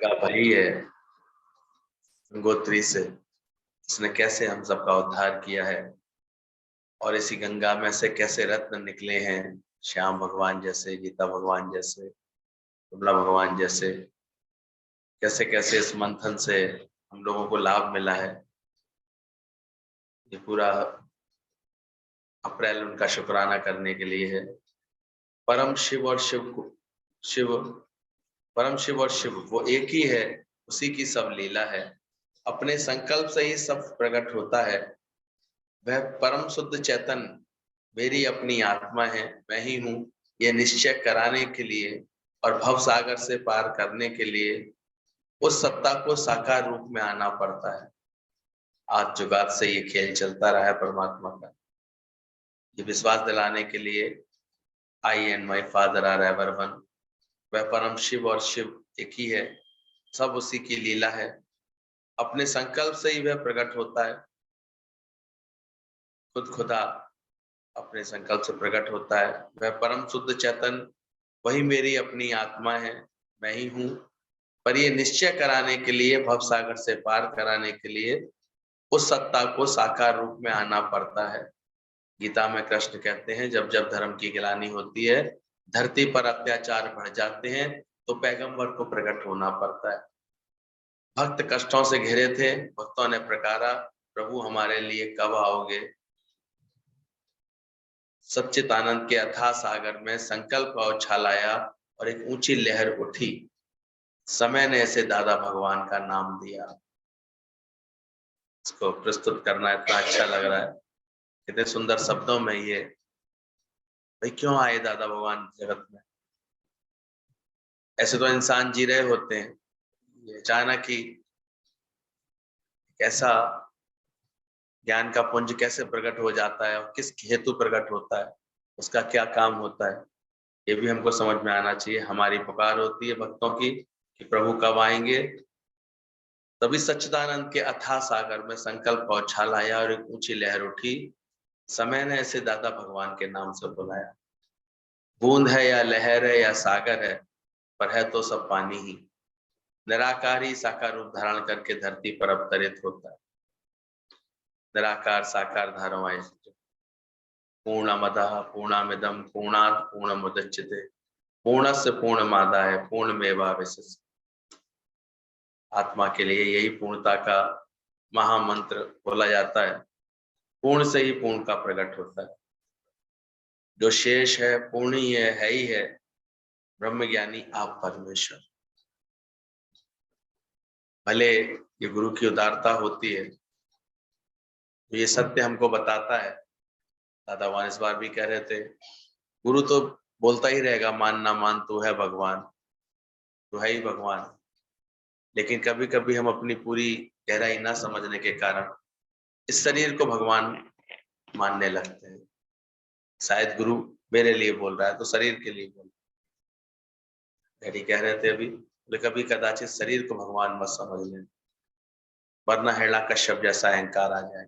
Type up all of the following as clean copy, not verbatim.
का भाई है गंगोत्री से, उसने कैसे हम सबका उद्धार किया है और इसी गंगा में से कैसे रत्न निकले हैं, श्याम भगवान जैसे, गीता भगवान जैसे, कमला भगवान जैसे, कैसे कैसे इस मंथन से हम लोगों को लाभ मिला है। ये पूरा अप्रैल उनका शुक्राना करने के लिए है। परम शिव और शिव परम शिव और शिव वो एक ही है, उसी की सब लीला है। अपने संकल्प से ही सब प्रकट होता है। वह परम शुद्ध चैतन मेरी अपनी आत्मा है, मैं ही हूँ। ये निश्चय कराने के लिए और भव सागर से पार करने के लिए उस सत्ता को साकार रूप में आना पड़ता है। आज जुगात से ये खेल चलता रहा है परमात्मा का। ये विश्वास दिलाने के लिए I and my father are ever one. वह परम शिव और शिव एक ही है, सब उसी की लीला है। अपने संकल्प से ही वह प्रकट होता है। खुद खुदा अपने संकल्प से प्रकट होता है। वह परम शुद्ध चेतन वही मेरी अपनी आत्मा है, मैं ही हूँ। पर ये निश्चय कराने के लिए, भव सागर से पार कराने के लिए उस सत्ता को साकार रूप में आना पड़ता है। गीता में कृष्ण कहते हैं, जब जब धर्म की गिलानी होती है, धरती पर अत्याचार बढ़ जाते हैं, तो पैगंबर को प्रकट होना पड़ता है। भक्त कष्टों से घिरे थे, भक्तों ने प्रकारा, प्रभु हमारे लिए कब आओगे। सच्चित आनंद के अथाह सागर में संकल्प का उछाल आया और एक ऊंची लहर उठी। समय ने ऐसे दादा भगवान का नाम दिया। इसको प्रस्तुत करना इतना अच्छा लग रहा है, कितने सुंदर शब्दों में ये। भाई क्यों आए दादा भगवान जगत में? ऐसे तो इंसान जी रहे होते हैं, ये अचानक ही कैसा ज्ञान का पुंज कैसे प्रकट हो जाता है और किस हेतु प्रकट होता है, उसका क्या काम होता है, ये भी हमको समझ में आना चाहिए। हमारी पुकार होती है भक्तों की कि प्रभु कब आएंगे। तभी सच्चिदानंद के अथाह सागर में संकल्प का उछाल आया और एक ऊंची लहर उठी। समय ने ऐसे दादा भगवान के नाम से बुलाया। बूंद है या लहर है या सागर है, पर है तो सब पानी ही। निराकार ही साकार रूप धारण करके धरती पर अवतरित होता है। निराकार साकार धारवाएं। पूर्णमदः पूर्णमिदं पूर्णात् पूर्णमुदच्यते पूर्णस्य पूर्णमादाय पूर्णमेवावशिष्यते। आत्मा के लिए यही पूर्णता का महामंत्र बोला जाता है। पूर्ण से ही पूर्ण का प्रकट होता है। जो शेष है पूर्ण ही है ही है। ब्रह्म ज्ञानी आप परमेश्वर। भले ये गुरु की उदारता होती है, तो ये सत्य हमको बताता है। दादा भगवान इस बार भी कह रहे थे, गुरु तो बोलता ही रहेगा, मान ना मान तू है भगवान, तू है ही भगवान। लेकिन कभी कभी हम अपनी पूरी गहराई ना समझने के कारण इस शरीर को भगवान मानने लगते हैं। शायद गुरु मेरे लिए बोल रहा है तो शरीर के लिए बोल रहा है। डैडी कह रहे थे अभी, बोले कभी कदाचित शरीर को भगवान मत समझ लें, वरना हेला कश्यप जैसा अहंकार आ जाए।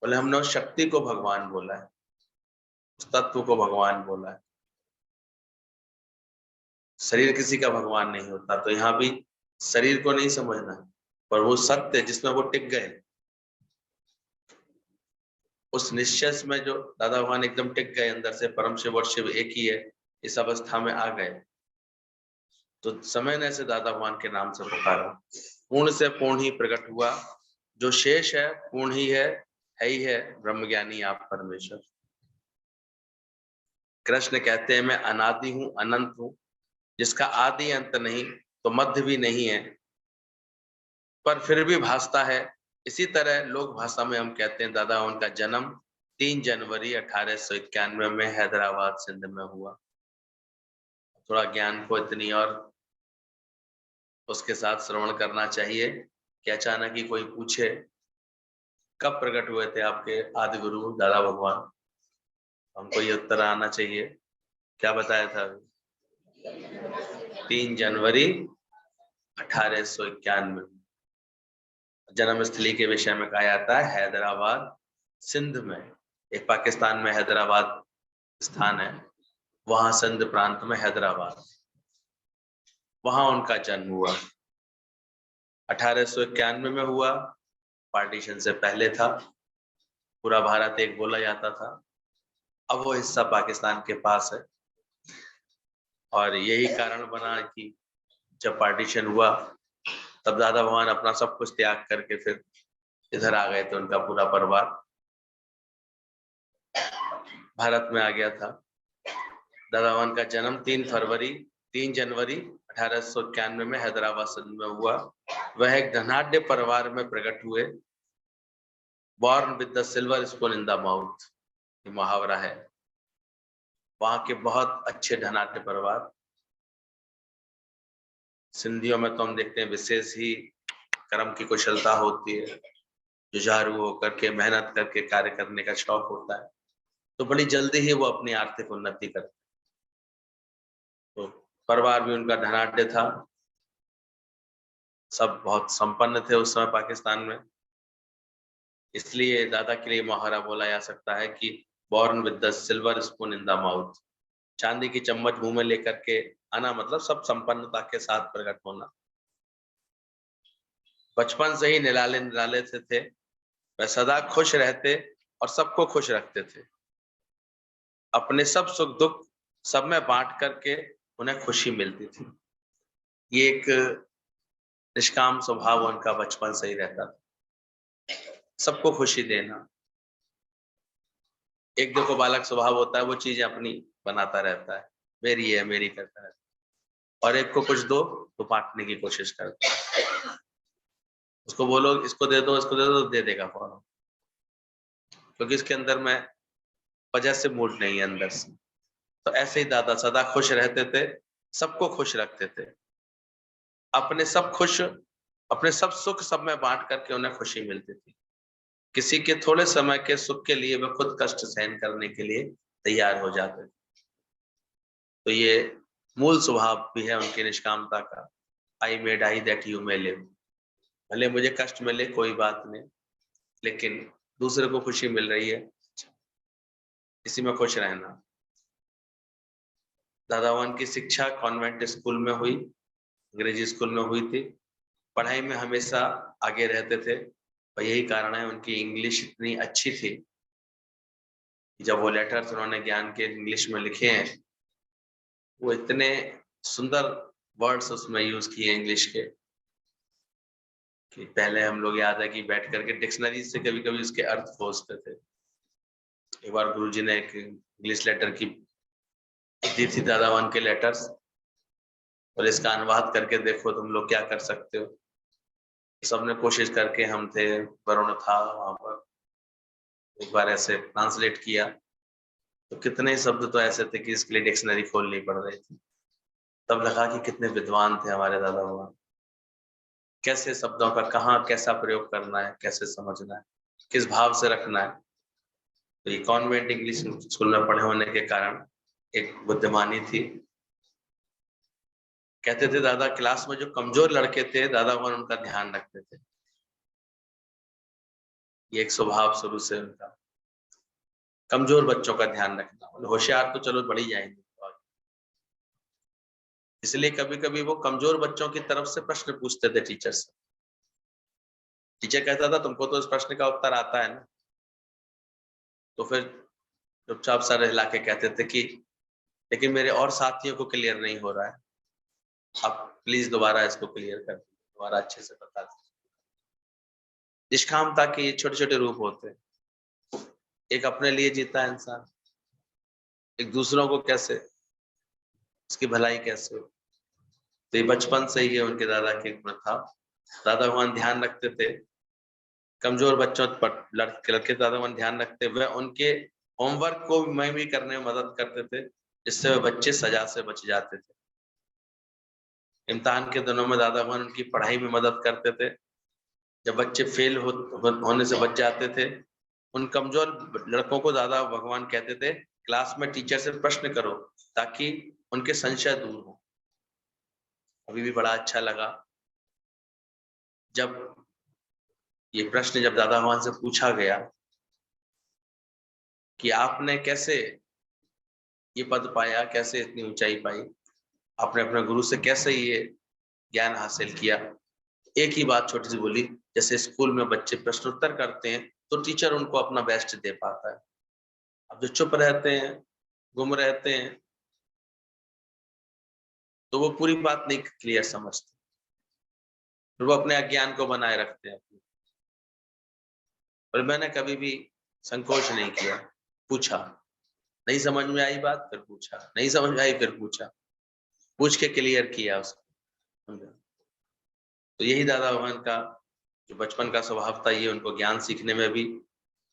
बोले हमने उस शक्ति को भगवान बोला है, उस तत्व को भगवान बोला है। शरीर किसी का भगवान नहीं होता। तो यहाँ भी शरीर को नहीं समझना, पर वो सत्य जिसमें वो टिक गए, उस निश्चय में जो दादा भगवान एकदम टिक गए अंदर से, परम शिव और शिव एक ही है, इस अवस्था में आ गए। तो समय ने से दादा भगवान के नाम से पुकारा। पूर्ण से पूर्ण ही प्रकट हुआ। जो शेष है पूर्ण ही ही है। ब्रह्म ज्ञानी आप परमेश्वर। कृष्ण कहते हैं, मैं अनादि हूँ, अनंत हूँ, जिसका आदि अंत नहीं तो मध्य भी नहीं है, पर फिर भी भासता है। इसी तरह लोक भाषा में हम कहते हैं, दादा उनका जन्म 3 जनवरी 1891 में हैदराबाद सिंध में हुआ। थोड़ा ज्ञान को इतनी और उसके साथ श्रवण करना चाहिए कि अचानक ही कोई पूछे कब प्रकट हुए थे आपके आदि गुरु दादा भगवान, हमको ये उत्तर आना चाहिए। क्या बताया था? 3 जनवरी 1891। जन्म स्थली के विषय में कहा जाता है हैदराबाद सिंध में। एक पाकिस्तान में हैदराबाद स्थान है, वहां सिंध प्रांत में हैदराबाद। वहां उनका जन्म हुआ। 1891 में हुआ, पार्टीशन से पहले था। पूरा भारत एक बोला जाता था, अब वो हिस्सा पाकिस्तान के पास है। और यही कारण बना कि जब पार्टीशन हुआ तब दादा भगवान अपना सब कुछ त्याग करके फिर इधर आ गए थे। उनका पूरा परिवार भारत में आ गया था। दादा भगवान का जन्म 3 जनवरी 1891 में हैदराबाद सिंध में हुआ। वह एक धनाढ्य परिवार में प्रकट हुए। Born with the silver spoon in the mouth, ये मुहावरा है। वहां के बहुत अच्छे धनाढ्य परिवार। सिंधियों में तो हम देखते हैं विशेष ही कर्म की कुशलता होती है, जुझारू होकर के मेहनत करके कार्य करने का शौक होता है, तो बड़ी जल्दी ही वो अपनी आर्थिक उन्नति करते। तो परिवार भी उनका धनाढ्य था, सब बहुत संपन्न थे उस समय पाकिस्तान में। इसलिए दादा के लिए मुहावरा बोला जा सकता है कि born with the silver spoon in the mouth, चांदी की चम्मच मुंह में लेकर के आना, मतलब सब संपन्नता के साथ प्रकट होना। बचपन से ही निराले निराले से थे। वह सदा खुश रहते और सबको खुश रखते थे। अपने सब सुख दुख सब में बांट करके उन्हें खुशी मिलती थी। ये एक निष्काम स्वभाव उनका बचपन से ही रहता था, सबको खुशी देना। एक देखो बालक स्वभाव होता है, वो चीजें अपनी बनाता रहता है, मेरी है मेरी करता है, और एक को कुछ दो तो बांटने की कोशिश करता है। उसको बोलो इसको दे दो, इसको दे दो, तो दे देगा फौरन, क्योंकि इसके अंदर में पॉजिटिव मूड नहीं है अंदर से। तो ऐसे ही दादा सदा खुश रहते थे, सबको खुश रखते थे। अपने सब सुख सब में बांट करके उन्हें खुशी मिलती थी। किसी के थोड़े समय के सुख के लिए वे खुद कष्ट सहन करने के लिए तैयार हो जाते थे। तो ये मूल स्वभाव भी है उनकी निष्कामता का। I may die that you may live, भले मुझे कष्ट मिले कोई बात नहीं, लेकिन दूसरे को खुशी मिल रही है, इसी में खुश रहना। दादा भगवान की शिक्षा कॉन्वेंट स्कूल में हुई, अंग्रेजी स्कूल में हुई थी। पढ़ाई में हमेशा आगे रहते थे और यही कारण है उनकी इंग्लिश इतनी अच्छी थी। जब वो लेटर्स उन्होंने ज्ञान के इंग्लिश में लिखे हैं, वो इतने सुंदर वर्ड्स उसमें यूज किए इंग्लिश के कि पहले हम लोग याद है कि बैठ करके डिक्शनरी से कभी कभी उसके अर्थ खोजते थे। एक बार गुरुजी ने एक इंग्लिश लेटर की दी थी, दादा भगवान के लेटर्स, और इसका अनुवाद करके देखो तुम लोग क्या कर सकते हो। सबने कोशिश करके, हम थे, वरुण था वहां पर, एक बार ऐसे ट्रांसलेट किया तो कितने शब्द तो ऐसे थे कि इसके लिए डिक्शनरी खोलनी पड़ रही थी। तब लगा कि कितने विद्वान थे हमारे दादा भगवान, कैसे शब्दों का कहाँ कैसा प्रयोग करना है, कैसे समझना है, किस भाव से रखना है। तो ये कॉन्वेंट इंग्लिश स्कूल में पढ़े होने के कारण एक बुद्धिमानी थी। कहते थे दादा क्लास में जो कमजोर लड़के थे दादा भगवान उनका ध्यान रखते थे। ये एक स्वभाव शुरू से उनका, कमजोर बच्चों का ध्यान रखना। होशियार तो चलो बढ़ ही जाएंगे, इसलिए कभी कभी वो कमजोर बच्चों की तरफ से प्रश्न पूछते थे टीचर से। टीचर कहता था तुमको तो इस प्रश्न का उत्तर आता है ना, तो फिर चुपचाप सर हिला के कहते थे कि लेकिन मेरे और साथियों को क्लियर नहीं हो रहा है, आप प्लीज दोबारा इसको क्लियर कर दीजिए, दोबारा अच्छे से बता दीजिए। निष्कामता के ये छोटे छोटे रूप होते हैं। एक अपने लिए जीता है इंसान, एक दूसरों को कैसे, उसकी भलाई कैसे हो। तो ये बचपन से ही उनके दादा की गुण था। दादा भगवान ध्यान रखते थे कमजोर बच्चों पर, लड़के दादा भगवान ध्यान रखते हुए उनके होमवर्क को मैं भी करने में मदद करते थे, जिससे वे बच्चे सजा से बच जाते थे। इम्तिहान के दिनों में दादा भगवान उनकी पढ़ाई में मदद करते थे। जब बच्चे फेल होने से बच जाते थे, उन कमजोर लड़कों को दादा भगवान कहते थे क्लास में टीचर से प्रश्न करो ताकि उनके संशय दूर हो। अभी भी बड़ा अच्छा लगा जब ये प्रश्न जब दादा भगवान से पूछा गया कि आपने कैसे ये पद पाया, कैसे इतनी ऊंचाई पाई। आपने अपने गुरु से कैसे ये ज्ञान हासिल किया। एक ही बात छोटी सी बोली, जैसे स्कूल में बच्चे प्रश्नोत्तर करते हैं तो टीचर उनको अपना बेस्ट दे पाता है। अब जो चुप रहते हैं, गुम रहते हैं, तो वो पूरी बात नहीं क्लियर समझते, फिर वो अपने अज्ञान को बनाए रखते हैं। पर मैंने कभी भी संकोच नहीं किया, पूछा, नहीं समझ में आई बात फिर पूछा, नहीं समझ में आई फिर पूछा, पूछ के क्लियर किया उसको। तो यही दादा भगवान का जो बचपन का स्वभाव था, ये उनको ज्ञान सीखने में भी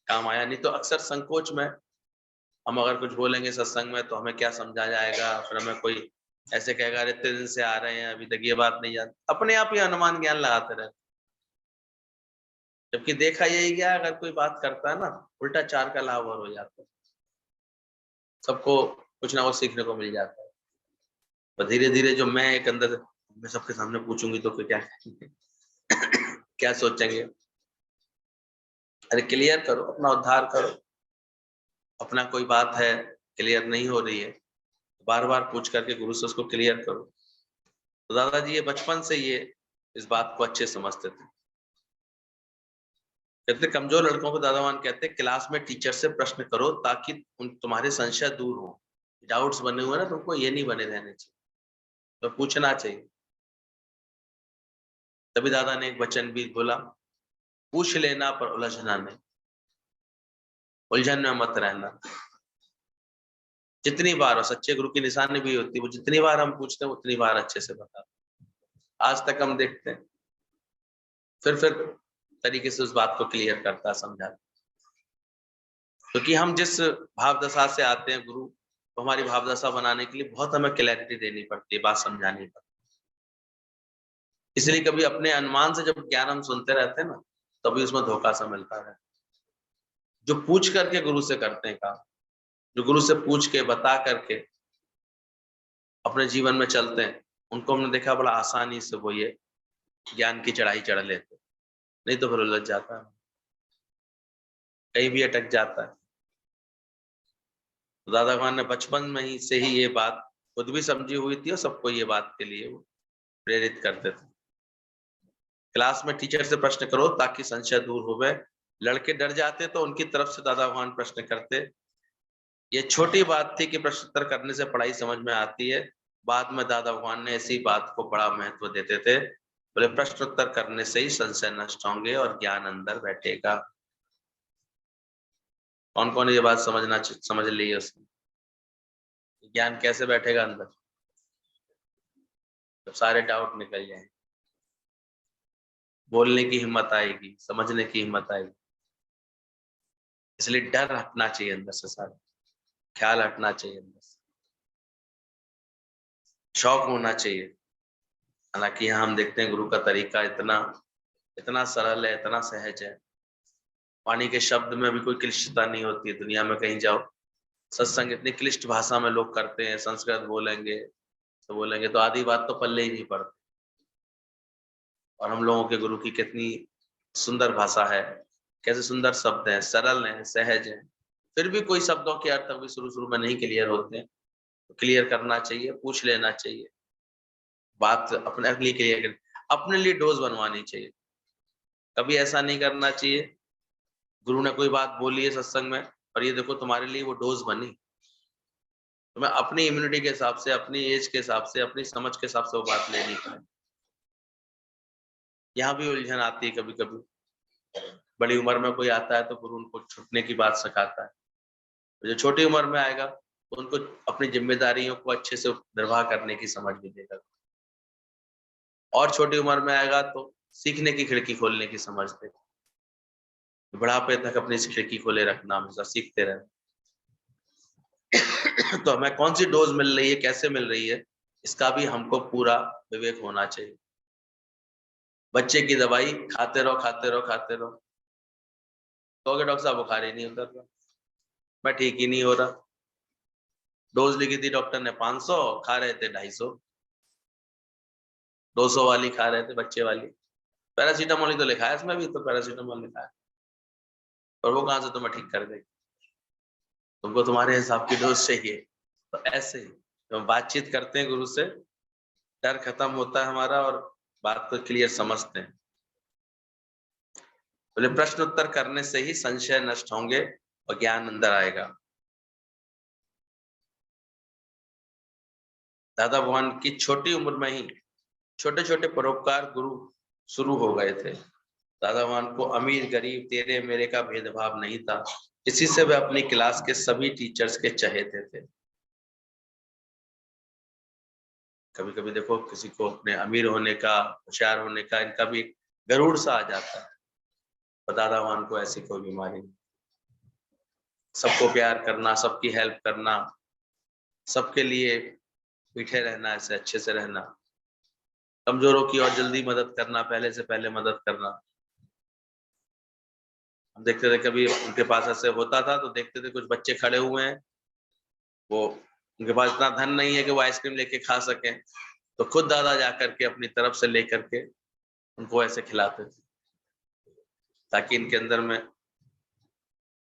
काम आया। नहीं तो अक्सर संकोच में हम अगर कुछ बोलेंगे सत्संग में तो हमें क्या समझा जाएगा, फिर हमें कोई ऐसे कहेगा अरे इतने दिन से आ रहे हैं अभी तक ये बात नहीं जानते, अपने आप ही अनुमान ज्ञान लगाते रहते। जबकि देखा यही गया, अगर कोई बात करता है ना, उल्टा चार का लाभ और हो जाता है, सबको कुछ ना कुछ सीखने को मिल जाता है। और धीरे धीरे जो मैं एक अंदर, मैं सबके सामने पूछूंगी तो फिर क्या क्या सोचेंगे। अरे क्लियर करो, अपना उद्धार करो। अपना कोई बात है क्लियर नहीं हो रही है, बार बार पूछ करके गुरु से उसको क्लियर करो। तो दादाजी ये बचपन से ये इस बात को अच्छे समझते थे। कहते कमजोर लड़कों को दादा भगवान कहते क्लास में टीचर से प्रश्न करो ताकि तुम्हारे संशय दूर हो। डाउट्स बने हुए ना, तुमको ये नहीं बने रहने चाहिए, तो पूछना चाहिए। तभी दादा ने एक वचन भी बोला, पूछ लेना पर उलझना नहीं, उलझन में मत रहना। जितनी बार, और सच्चे गुरु की निशानी भी होती है, वो जितनी बार हम पूछते हैं उतनी बार अच्छे से बता। आज तक हम देखते हैं, फिर तरीके से उस बात को क्लियर करता, समझाता। क्योंकि हम जिस भाव दशा से आते हैं गुरु, तो हमारी भाव दशा बनाने के लिए बहुत हमें क्लैरिटी देनी पड़ती है, बात समझानी पड़ती है। इसलिए कभी अपने अनुमान से जब ज्ञान हम सुनते रहते हैं ना, तभी उसमें धोखा सा मिलता है। जो पूछ करके गुरु से करते हैं काम, जो गुरु से पूछ के बता करके अपने जीवन में चलते हैं, उनको हमने देखा बड़ा आसानी से वो ये ज्ञान की चढ़ाई चढ़ लेते, नहीं तो फिर उलझ जाता है, कहीं भी अटक जाता है। तो दादा भगवान ने बचपन में ही से ही ये बात खुद भी समझी हुई थी और सबको ये बात के लिए वो प्रेरित करते थे। क्लास में टीचर से प्रश्न करो ताकि संशय दूर होवे। लड़के डर जाते तो उनकी तरफ से दादा भगवान प्रश्न करते। ये छोटी बात थी कि प्रश्नोत्तर करने से पढ़ाई समझ में आती है। बाद में दादा भगवान ने ऐसी बात को बड़ा महत्व देते थे, बोले प्रश्नोत्तर करने से ही संशय नष्ट होंगे और ज्ञान अंदर बैठेगा। कौन कौन ये बात समझ ली है उसने? ज्ञान कैसे बैठेगा अंदर? जब सारे डाउट निकल जाएंगे, बोलने की हिम्मत आएगी, समझने की हिम्मत आएगी। इसलिए डर हटना चाहिए अंदर से, सारा ख्याल हटना चाहिए अंदर से, शौक होना चाहिए। हालांकि यहाँ हम देखते हैं गुरु का तरीका इतना इतना सरल है, इतना सहज है। वाणी के शब्द में भी कोई क्लिष्टता नहीं होती है। दुनिया में कहीं जाओ, सत्संग इतनी क्लिष्ट भाषा में लोग करते हैं, संस्कृत बोलेंगे तो आधी बात तो पल्ले ही नहीं पड़ती। और हम लोगों के गुरु की कितनी सुंदर भाषा है, कैसे सुंदर शब्द हैं, सरल हैं, सहज हैं। फिर भी कोई शब्दों के अर्थ अभी शुरू शुरू में नहीं क्लियर होते हैं, तो क्लियर करना चाहिए, पूछ लेना चाहिए, बात अपने लिए क्लियर कर, अपने लिए डोज बनवानी चाहिए। कभी ऐसा नहीं करना चाहिए गुरु ने कोई बात बोली है सत्संग में और ये देखो तुम्हारे लिए वो डोज बनी, तो मैं अपनी इम्यूनिटी के हिसाब से, अपनी एज के हिसाब से, अपनी समझ के हिसाब से वो बात ले नहीं पाए। यहाँ भी उलझन आती है कभी कभी। बड़ी उम्र में कोई आता है तो गुरु उनको छुटने की बात सिखाता है, जो छोटी उम्र में आएगा तो उनको अपनी जिम्मेदारियों को अच्छे से निर्वाह करने की समझ भी देगा, और छोटी उम्र में आएगा तो सीखने की खिड़की खोलने की समझ देगा। बुढ़ापे तक अपनी इस खिड़की खोले रखना, हमेशा सीखते रहना। तो हमें कौन सी डोज मिल रही है, कैसे मिल रही है, इसका भी हमको पूरा विवेक होना चाहिए। बच्चे की दवाई खाते रहो खाते रहो खाते रहो, तो डॉक्टर साहब बुखार ही नहीं उतर रहा, मैं ठीक ही नहीं हो रहा। डोज लिखी थी डॉक्टर ने 500, खा रहे थे 250, 200 वाली खा रहे थे बच्चे वाली। पैरासीटामोल ही तो लिखा है इसमें भी, तो पैरासीटामोल लिखा है, और वो कहां से तुम्हें ठीक कर देगी? तुमको तुम्हारे हिसाब की डोज चाहिए। तो ऐसे ही जब बातचीत करते हैं गुरु से, डर खत्म होता है हमारा और बात को क्लियर समझते हैं। बोले प्रश्न उत्तर करने से ही संशय नष्ट होंगे और ज्ञान अंदर आएगा। दादा भगवान की छोटी उम्र में ही छोटे छोटे परोपकार गुरु शुरू हो गए थे। दादा भगवान को अमीर गरीब तेरे मेरे का भेदभाव नहीं था। इसी से वे अपनी क्लास के सभी टीचर्स के चहेते थे। कभी कभी देखो किसी को अपने अमीर होने का होशियार होने का इनका भी गरूर सा आ जाता है, पर दादा भगवान को ऐसी कोई बीमारी नहीं। सबको प्यार करना, सबकी हेल्प करना, सबके लिए मीठे रहना, ऐसे अच्छे से रहना, कमजोरों की और जल्दी मदद करना, पहले से पहले मदद करना। हम देखते थे कभी उनके पास ऐसे होता था तो देखते थे कुछ बच्चे खड़े हुए हैं, वो उनके पास इतना धन नहीं है कि वो आइसक्रीम लेके खा सकें, तो खुद दादा जा करके अपनी तरफ से लेकर के उनको ऐसे खिलाते थे, ताकि इनके अंदर में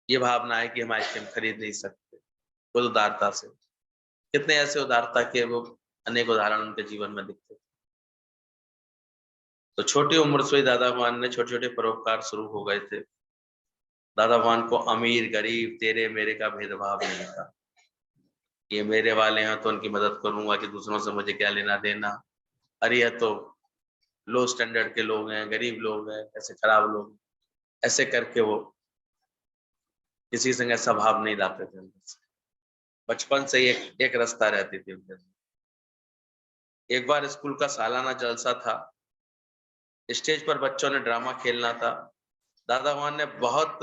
ये भावना है कि हम आइसक्रीम खरीद नहीं सकते। खुद उदारता से, कितने ऐसे उदारता के वो अनेक उदाहरण उनके जीवन में दिखते थे। तो छोटी उम्र से ही दादा भगवान ने छोटे छोटे परोपकार शुरू हो गए थे। दादा भगवान को अमीर गरीब तेरे मेरे का भेदभाव नहीं था। ये मेरे वाले हैं तो उनकी मदद करूंगा कि दूसरों से मुझे क्या लेना देना, अरे यह तो लो स्टैंडर्ड के लोग हैं, गरीब लोग हैं, ऐसे खराब लोग, ऐसे करके वो किसी संग ऐसा भाव नहीं लाते थे अंदर से। बचपन से ही एक रास्ता रहती थी उनके अंदर। एक बार स्कूल का सालाना जलसा था, स्टेज पर बच्चों ने ड्रामा खेलना था। दादा भगवान ने बहुत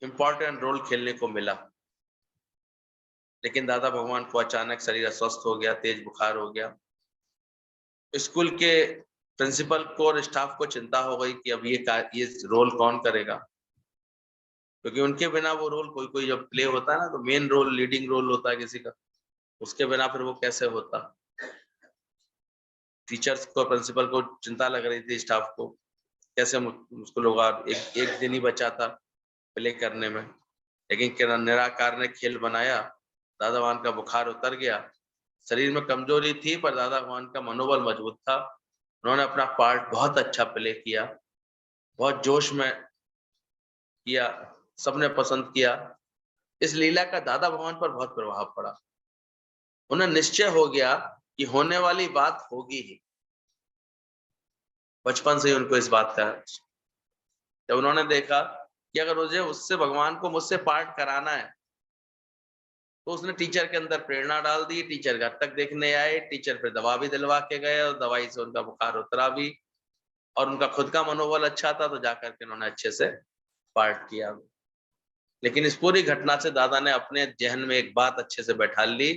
इम्पोर्टेंट रोल खेलने को मिला, लेकिन दादा भगवान को अचानक शरीर अस्वस्थ हो गया, तेज बुखार हो गया। स्कूल के प्रिंसिपल को और स्टाफ को चिंता हो गई कि अब ये रोल कौन करेगा, क्योंकि उनके बिना वो रोल कोई कोई जब प्ले होता है ना तो मेन रोल लीडिंग रोल होता है किसी का, उसके बिना फिर वो कैसे होता। टीचर्स को प्रिंसिपल को चिंता लग रही थी, स्टाफ को कैसे मुश्किल होगा, एक दिन ही बचा था प्ले करने में, लेकिन निराकार ने खेल बनाया। दादा भगवान का बुखार उतर गया, शरीर में कमजोरी थी पर दादा भगवान का मनोबल मजबूत था। उन्होंने अपना पार्ट बहुत अच्छा प्ले किया, बहुत जोश में किया, सबने पसंद किया। इस लीला का दादा भगवान पर बहुत प्रभाव पड़ा। उन्हें निश्चय हो गया कि होने वाली बात होगी ही। बचपन से ही उनको इस बात का, जब उन्होंने देखा कि अगर मुझे उससे भगवान को मुझसे पाठ कराना है, तो उसने टीचर के अंदर प्रेरणा डाल दी। टीचर घर तक देखने आए, टीचर फिर दवा भी दिलवा के गए और दवाई से उनका बुखार उतरा भी, और उनका खुद का मनोबल अच्छा था तो जाकर के उन्होंने अच्छे से पाठ किया। लेकिन इस पूरी घटना से दादा ने अपने जहन में एक बात अच्छे से बैठा ली,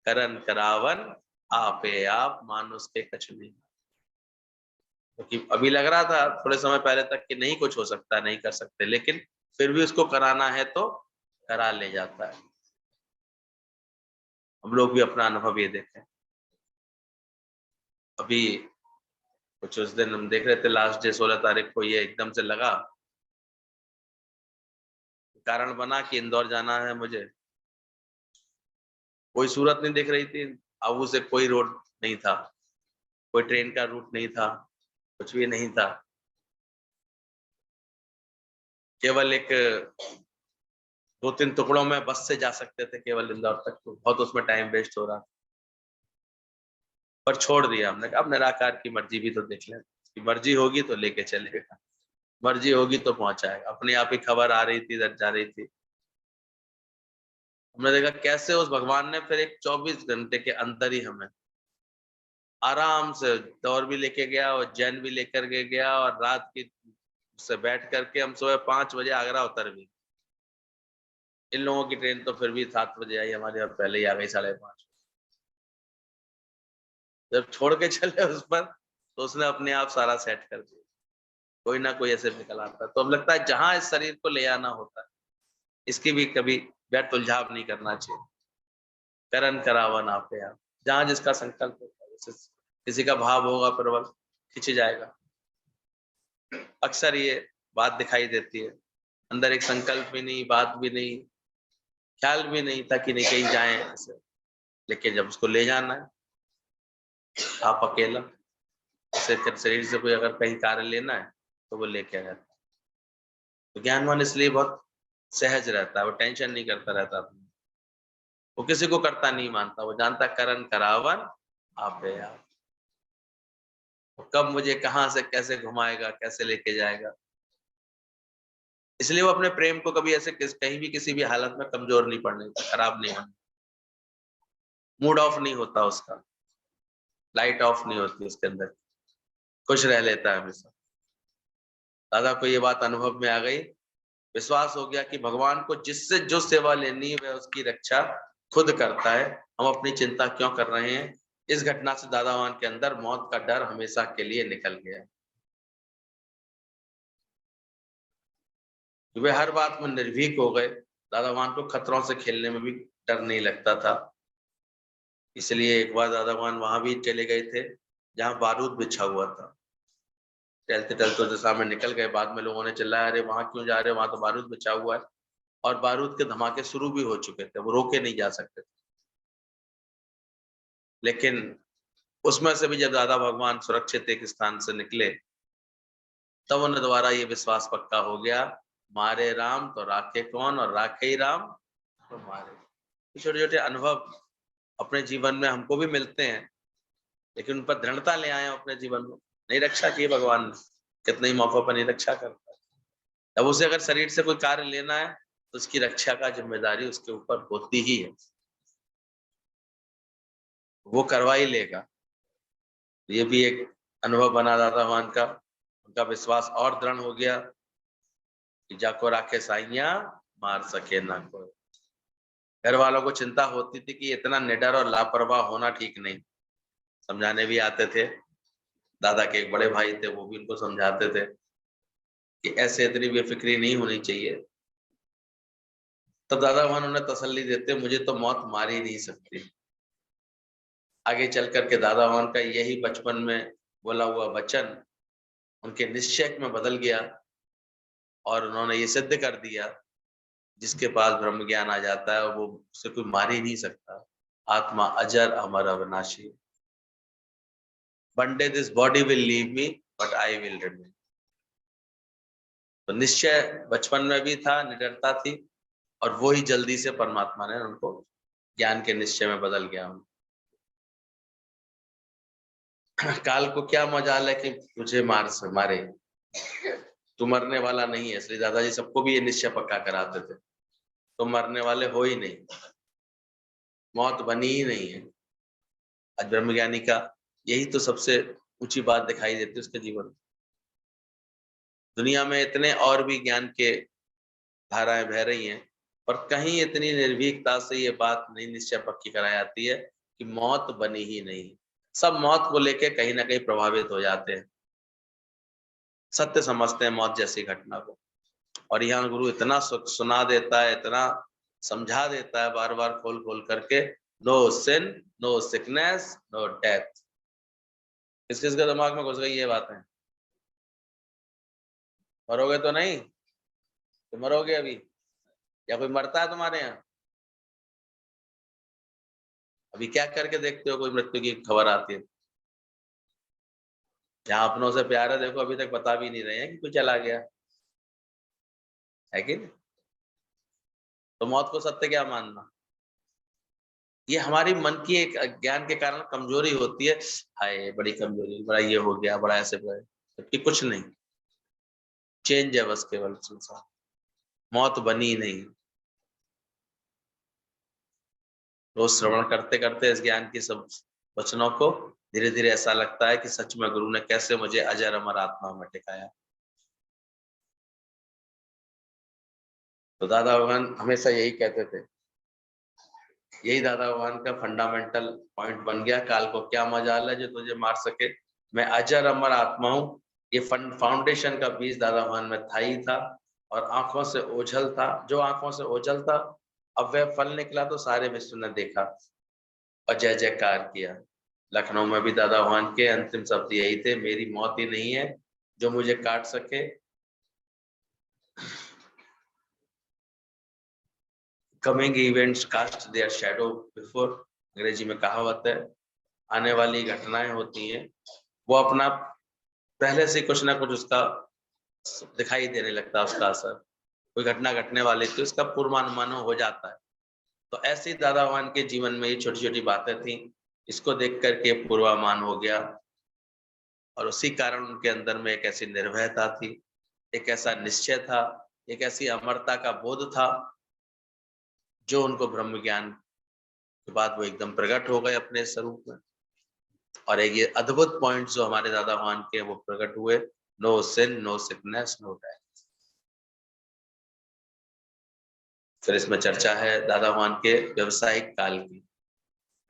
करन करावन आपे आप मानुष के कछ नहीं। क्योंकि अभी लग रहा था थोड़े समय पहले तक कि नहीं कुछ हो सकता, नहीं कर सकते, लेकिन फिर भी उसको कराना है तो करा ले जाता है। हम लोग भी अपना अनुभव ये देखें। अभी कुछ उस दिन हम देख रहे थे, लास्ट डे 16 तारीख को ये एकदम से लगा, कारण बना कि इंदौर जाना है मुझे। कोई सूरत नहीं दिख रही थी, आबू से कोई रोड नहीं था, कोई ट्रेन का रूट नहीं था, कुछ भी नहीं था। केवल एक 2-3 टुकड़ों में बस से जा सकते थे केवल इंदौर तक, तो बहुत उसमें टाइम वेस्ट हो रहा, पर छोड़ दिया हमने। अब निराकार की मर्जी भी तो देख लें, उसकी मर्जी होगी तो लेके चलेगा, मर्जी होगी तो पहुंचाएगा। अपने आप ही खबर आ रही थी, इधर जा रही थी, हमने देखा कैसे उस भगवान ने फिर एक 24 घंटे के अंदर ही हमें आराम से दौर भी लेके गया और जैन भी लेकर के गया, और रात की से बैठ करके हम सुबह 5 बजे आगरा उतर भी। इन लोगों की ट्रेन तो फिर भी 7 बजे आई, हमारे यहाँ पहले ही आ गई 5:30। जब छोड़ के चले उस पर तो उसने अपने आप सारा सेट कर दिया, कोई ना कोई ऐसे निकल आता है। तो अब लगता है जहां इस शरीर को ले आना होता है, इसकी भी कभी व्यर्थ उलझाव नहीं करना चाहिए। करन करावन आपे आप, जहां जिसका संकल्प होता है, जैसे किसी का भाव होगा प्रबल, खिंच जाएगा। अक्सर ये बात दिखाई देती है, अंदर एक संकल्प भी नहीं, बात भी नहीं, ख्याल भी नहीं था कि नहीं कहीं जाए ऐसे, लेकिन जब उसको ले जाना है आप अकेला, शरीर से कोई अगर कहीं कार्य लेना है तो वो लेके आ जाता है। तो ज्ञानवान इसलिए बहुत सहज रहता है, वो टेंशन नहीं करता रहता, वो किसी को करता नहीं मानता, वो जानता करन करावन आपे आप, कब मुझे कहां से कैसे घुमाएगा, कैसे लेके जाएगा। इसलिए वो अपने प्रेम को कभी ऐसे कहीं भी किसी भी हालत में कमजोर नहीं पड़ने देता, खराब नहीं होने, मूड ऑफ नहीं होता उसका, लाइट ऑफ नहीं होती उसके अंदर, खुश रह लेता है हमेशा। दादा को ये बात अनुभव में आ गई, विश्वास हो गया कि भगवान को जिससे जो सेवा लेनी है वह उसकी रक्षा खुद करता है, हम अपनी चिंता क्यों कर रहे हैं। इस घटना से दादावान के अंदर मौत का डर हमेशा के लिए निकल गया। वे हर बात में निर्भीक हो गए, दादावान को खतरों से खेलने में भी डर नहीं लगता था। इसलिए एक बार दादावान वहां भी चले गए थे जहां बारूद बिछा हुआ था। टहलते टहलते दिशा में निकल गए, बाद में लोगों ने चिल्लाया, अरे वहां क्यों जा रहे हो, वहां तो बारूद बिछा हुआ है। और बारूद के धमाके शुरू भी हो चुके थे, वो रोके नहीं जा सकते थे। लेकिन उसमें से भी जब दादा भगवान सुरक्षित एक स्थान से निकले, तब उन्हें दोबारा ये विश्वास पक्का हो गया, मारे राम तो राखे कौन, और राखे ही राम तो मारे। छोटे छोटे अनुभव अपने जीवन में हमको भी मिलते हैं, लेकिन उन पर दृढ़ता ले आए अपने जीवन में। नहीं रक्षा की भगवान ने, कितने ही मौकों पर नहीं रक्षा करता है। अब उसे अगर शरीर से कोई कार्य लेना है तो उसकी रक्षा का जिम्मेदारी उसके ऊपर होती ही है, वो करवा ही लेगा। ये भी एक अनुभव बना दादा भगवान का, उनका विश्वास और दृढ़ हो गया कि जाको राखे साइया मार सके ना कोई। घर वालों को चिंता होती थी कि इतना निडर और लापरवाह होना ठीक नहीं, समझाने भी आते थे। दादा के एक बड़े भाई थे, वो भी उनको समझाते थे कि ऐसे इतनी बेफिक्री नहीं होनी चाहिए। तब दादा भगवान उन्हें तसल्ली देते, मुझे तो मौत मार ही नहीं सकती। आगे चल करके दादा भगवान का यही बचपन में बोला हुआ वचन उनके निश्चय में बदल गया और उन्होंने ये सिद्ध कर दिया, जिसके पास ब्रह्म ज्ञान आ जाता है वो उसे कोई मार ही नहीं सकता। आत्मा अजर अमर अविनाशी, one day this body will leave me but I will remain. तो निश्चय बचपन में भी था, निडरता थी, और वो ही जल्दी से परमात्मा ने उनको ज्ञान के निश्चय में बदल गया। काल को क्या मजाल है कि तुझे मारे, तू मरने वाला नहीं है। इसलिए दादाजी सबको भी ये निश्चय पक्का कराते थे, तुम मरने वाले हो ही नहीं, मौत बनी ही नहीं है। आज ब्रह्मज्ञानी का यही तो सबसे ऊंची बात दिखाई देती है उसके जीवन में। दुनिया में इतने और भी ज्ञान के धाराएं बह रही हैं, पर कहीं इतनी निर्भीकता से ये बात नहीं निश्चय पक्की कराई जाती है कि मौत बनी ही नहीं। सब मौत को लेके कहीं ना कहीं प्रभावित हो जाते हैं, सत्य समझते हैं मौत जैसी घटना को। और यहाँ गुरु इतना सुना देता है, इतना समझा देता है बार बार खोल खोल करके, no sin, no sickness, no death. किस किस के दिमाग में घुस गई ये बातें? मरोगे तो नहीं, तो मरोगे अभी, या कोई मरता है तुम्हारे यहाँ? अभी क्या करके देखते हो कोई मृत्यु की खबर आती है? जहाँ अपनों से प्यार है, देखो अभी तक बता भी नहीं रहे हैं कि कोई चला गया है कि नहीं। तो मौत को सत्य क्या मानना, ये हमारी मन की एक अज्ञान के कारण कमजोरी होती है। हाय बड़ी कमजोरी, बड़ा ये हो गया, बड़ा ऐसे बड़ा, जबकि कुछ नहीं, चेंज है बस केवल संसार, मौत बनी नहीं। रोज श्रवण करते करते इस ज्ञान की सब वचनों को धीरे धीरे ऐसा लगता है कि सच में गुरु ने कैसे मुझे अजर अमर आत्मा में टिकाया। तो दादा भगवान हमेशा यही कहते थे, यही दादा भगवान का फंडामेंटल पॉइंट बन गया, काल को क्या मजाल है जो तुझे मार सके, मैं अजर अमर आत्मा हूँ। ये फाउंडेशन का बीज दादा भगवान में था ही था, और आंखों से ओझल था, जो आंखों से ओझल था अब वह फल निकला, तो सारे विश्व ने देखा और जय जयकार किया। लखनऊ में भी दादा भगवान के अंतिम शब्द यही थे, मेरी मौत ही नहीं है जो मुझे काट सके। Coming events cast their shadow before, अंग्रेजी में कहावत है, आने वाली घटनाएं होती हैं वो अपना पहले से कुछ ना कुछ उसका दिखाई देने लगता है, उसका असर। कोई घटना घटने वाली थी उसका पूर्वानुमान हो जाता है। तो ऐसे ही दादा भगवान के जीवन में ये छोटी छोटी बातें थी, इसको देख करके पूर्वानुमान हो गया और उसी कारण उनके अंदर में एक ऐसी निर्भयता थी, एक ऐसा निश्चय था, एक ऐसी अमरता का बोध था जो उनको ब्रह्म ज्ञान के बाद वो एकदम प्रकट हो गए अपने स्वरूप में। और एक ये अद्भुत पॉइंट जो हमारे दादा भगवान के वो प्रकट हुए, no sin, no sickness, no death. फिर इसमें चर्चा है दादा भगवान के व्यवसायिक काल की।